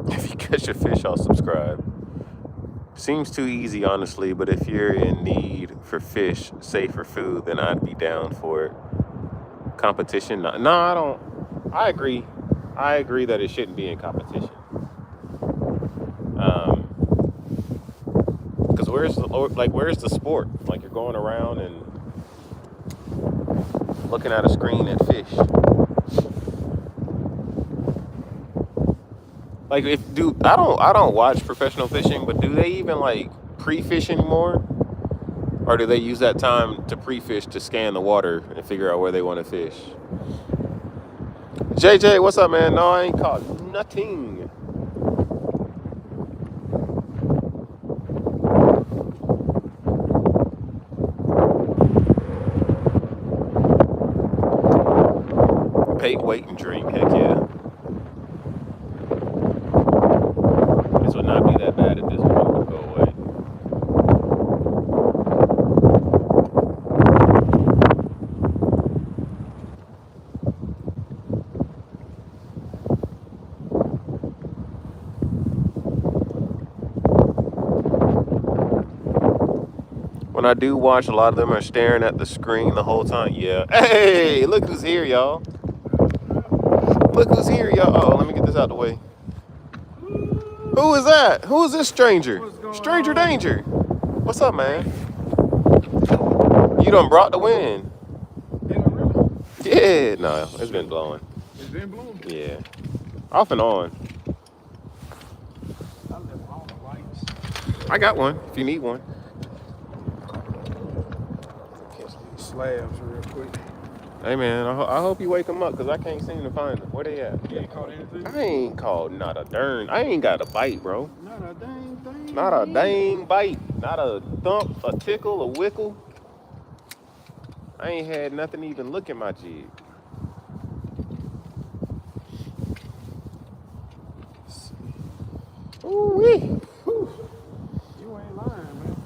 If you catch a fish, I'll subscribe. Seems too easy, honestly, but if you're in need for fish, say for food, then I'd be down for it. Competition? No, I don't. I agree. I agree that it shouldn't be in competition. Because where's the sport? Like, you're going around and looking at a screen at fish. Like, I don't watch professional fishing, but do they even like pre-fish anymore? Or do they use that time to pre-fish to scan the water and figure out where they want to fish? JJ, what's up, man? No, I ain't caught nothing. Bait, wait, and drink. Heck yeah. This would not be that bad if this one would go away. When I do watch, a lot of them are staring at the screen the whole time. Yeah. Hey, look who's here, y'all. Look who's here, y'all. Oh, let me get this out the way. Who is that? Who is this stranger? Stranger danger. What's up, man? You done brought the wind. Yeah, no, it's been blowing. It's been blowing? Yeah. Off and on. I left all the lights. I got one, if you need one. Catch these slabs real quick. Hey, man, I hope you wake them up, because I can't seem to find them. Where they at? You ain't caught anything? I ain't caught not a darn. I ain't got a bite, bro. Not a dang thing. Not a dang bite. Not a thump, a tickle, a wickle. I ain't had nothing even look at my jig. Ooh-wee. You ain't lying, man.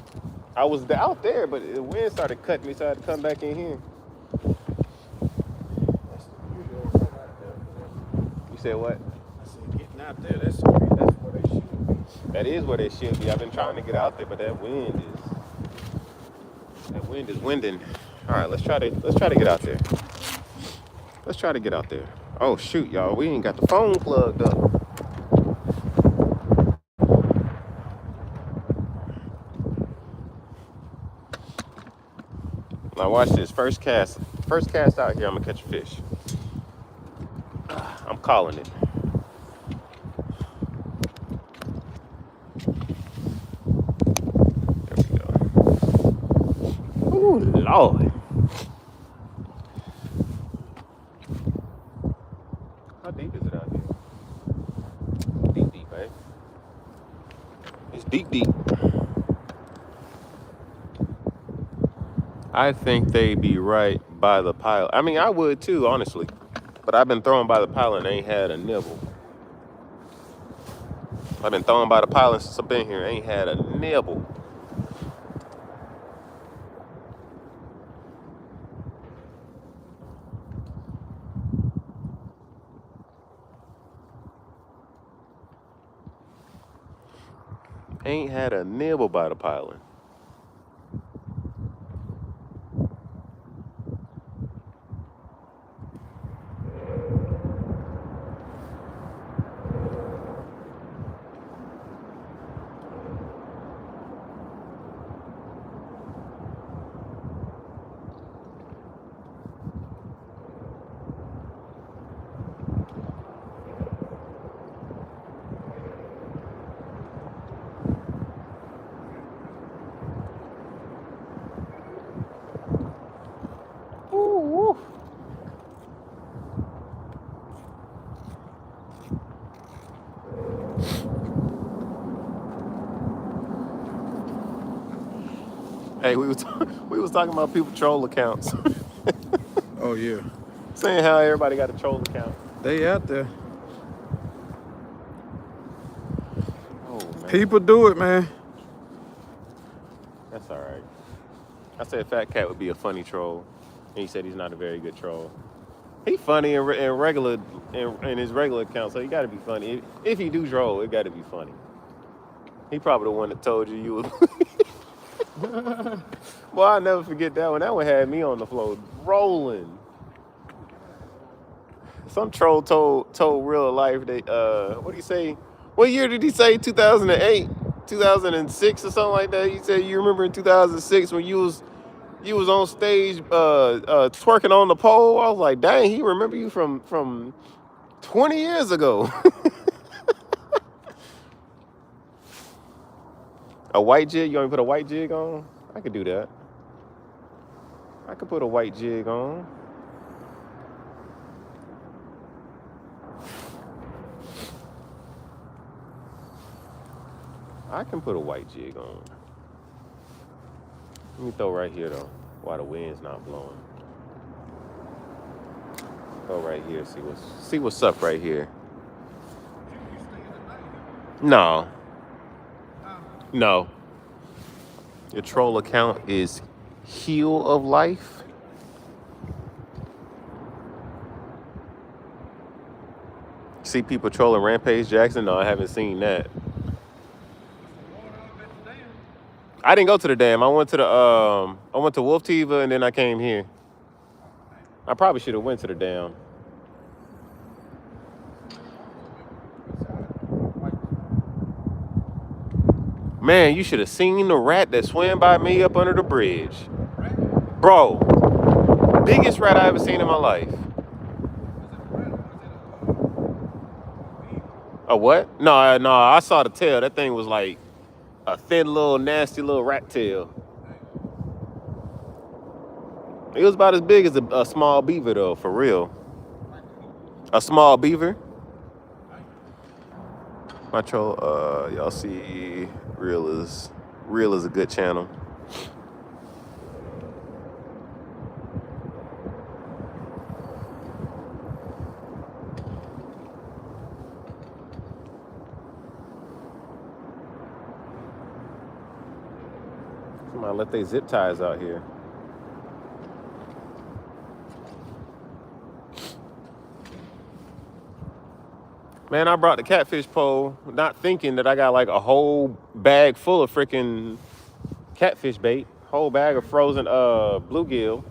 I was out there, but the wind started cutting me, so I had to come back in here. That's the beauty of it right there. You said what? I said getting out there, that's where they should be. That is where they should be. I've been trying to get out there, but that wind is winding. All right, let's try to get out there. Let's try to get out there. Oh shoot, y'all, we ain't got the phone plugged up. Now watch this. First cast out here, I'm gonna catch a fish. I'm calling it. There we go. Ooh, Lord. How deep is it out here? Deep, eh? It's deep. I think they be right by the pilot. I mean, I would too, honestly. But I've been throwing by the pilot and ain't had a nibble. I've been throwing by the pilot since I've been here. Ain't had a nibble. Ain't had a nibble by the pilot. Ooh. Hey, we was talking about people troll accounts. Oh yeah. Saying how everybody got a troll account. They out there. Oh man. People do it, man. That's all right. I said Fat Cat would be a funny troll, and he said he's not a very good troll. He funny in regular in his regular account, so he got to be funny. If he do troll, it got to be funny. He probably the one that told you was. Well, I'll never forget that one. That one had me on the floor rolling. Some troll told real life they what did he say? What year did he say? 2008, 2006 or something like that. He said you remember in 2006 when you was on stage twerking on the pole. I was like, dang, he remember you from 20 years ago. A white jig? You want me to put a white jig on? I could do that. I could put a white jig on. I can put a white jig on. Let me throw right here though, while the wind's not blowing. Throw right here, see what's up right here. No. No. Your troll account is Heel of Life. See people trolling Rampage Jackson? No, I haven't seen that. I didn't go to the dam. I went to Wolf Tiva and then I came here. I probably should have went to the dam. Man, you should have seen the rat that swam by me up under the bridge. Bro, biggest rat I ever seen in my life. A what? No, I saw the tail. That thing was like a thin little nasty little rat tail. It was about as big as a small beaver though, for real. A small beaver. My troll, y'all see Real is a good channel. Somebody let their zip ties out here. Man, I brought the catfish pole, not thinking that I got like a whole bag full of freaking catfish bait, whole bag of frozen bluegill.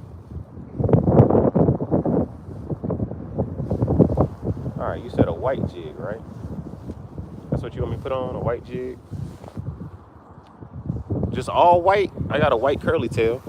All right, you said a white jig, right? That's what you want me to put on, a white jig? Just all white? I got a white curly tail.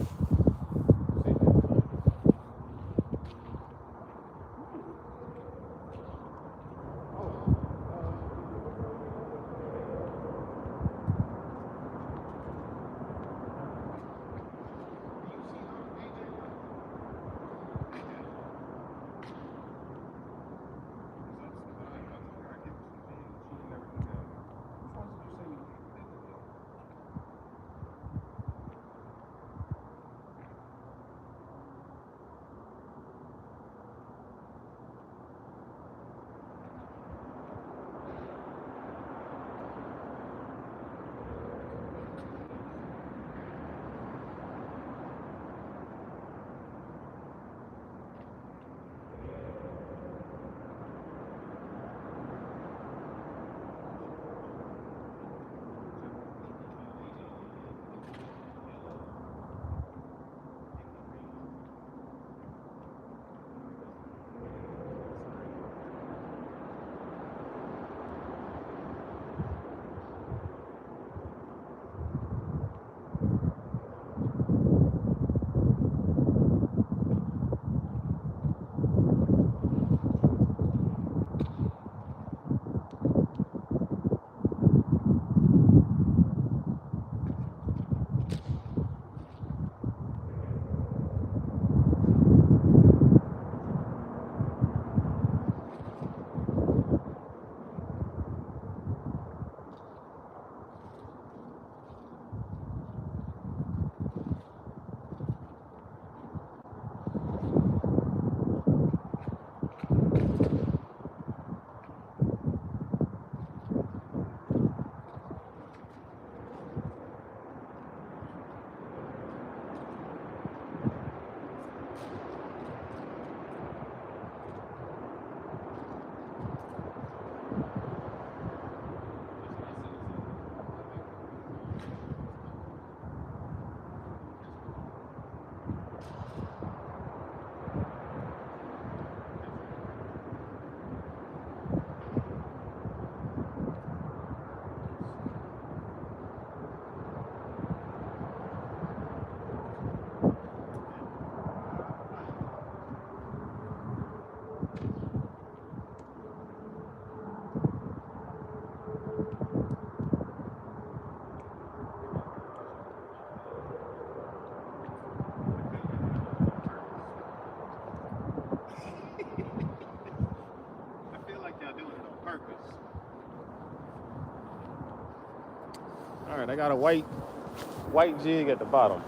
All right, I got a white jig at the bottom.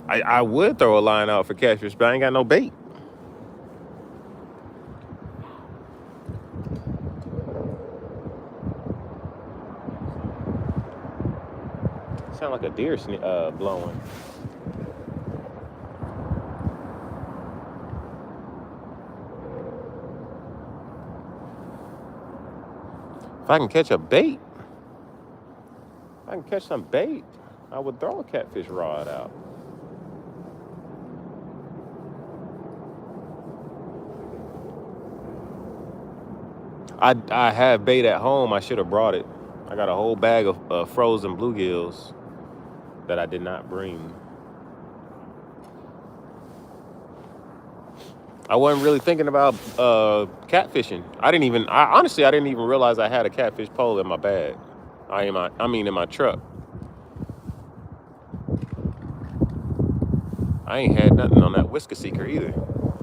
I would throw a line out for catfish, but I ain't got no bait. Sound like a deer blowing. If I can catch a bait, if I can catch some bait, I would throw a catfish rod out. I have bait at home. I should have brought it. I got a whole bag of frozen bluegills that I did not bring. I wasn't really thinking about catfishing. I honestly didn't even realize I had a catfish pole in my bag. I mean in my truck. I ain't had nothing on that Whisker Seeker either.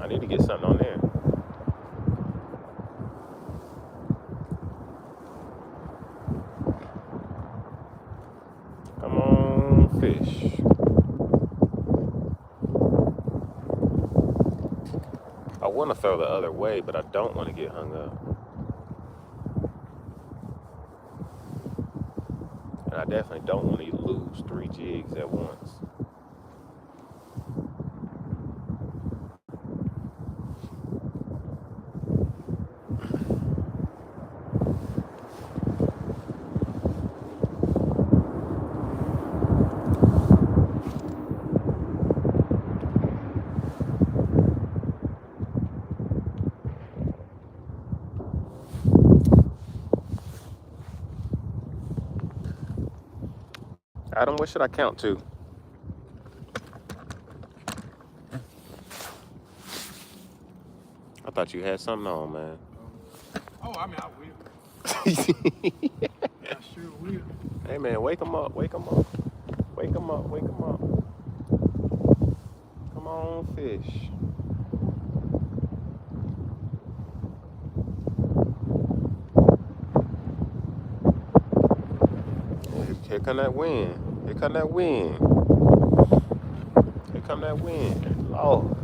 I need to get something on there. Come on, fish. I want to throw the other way, but I don't want to get hung up. I definitely don't want to lose 3 jigs at once. Adam, what should I count to? I thought you had something on, man. Oh, I mean, I will. I sure will. Hey, man, wake him up, wake him up. Wake him up, wake him up. Come on, fish. Here come that wind. Here come that wind. Here come that wind. Lord.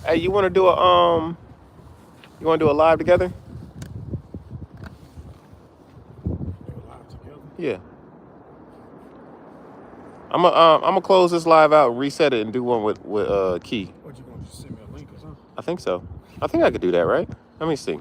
Hey, you wanna do a you wanna do a live together? They're alive together. Yeah. I'm gonna close this live out, reset it, and do one with Key. What, you gonna just send me a link or something? I think so. I think I could do that, right? Let me see.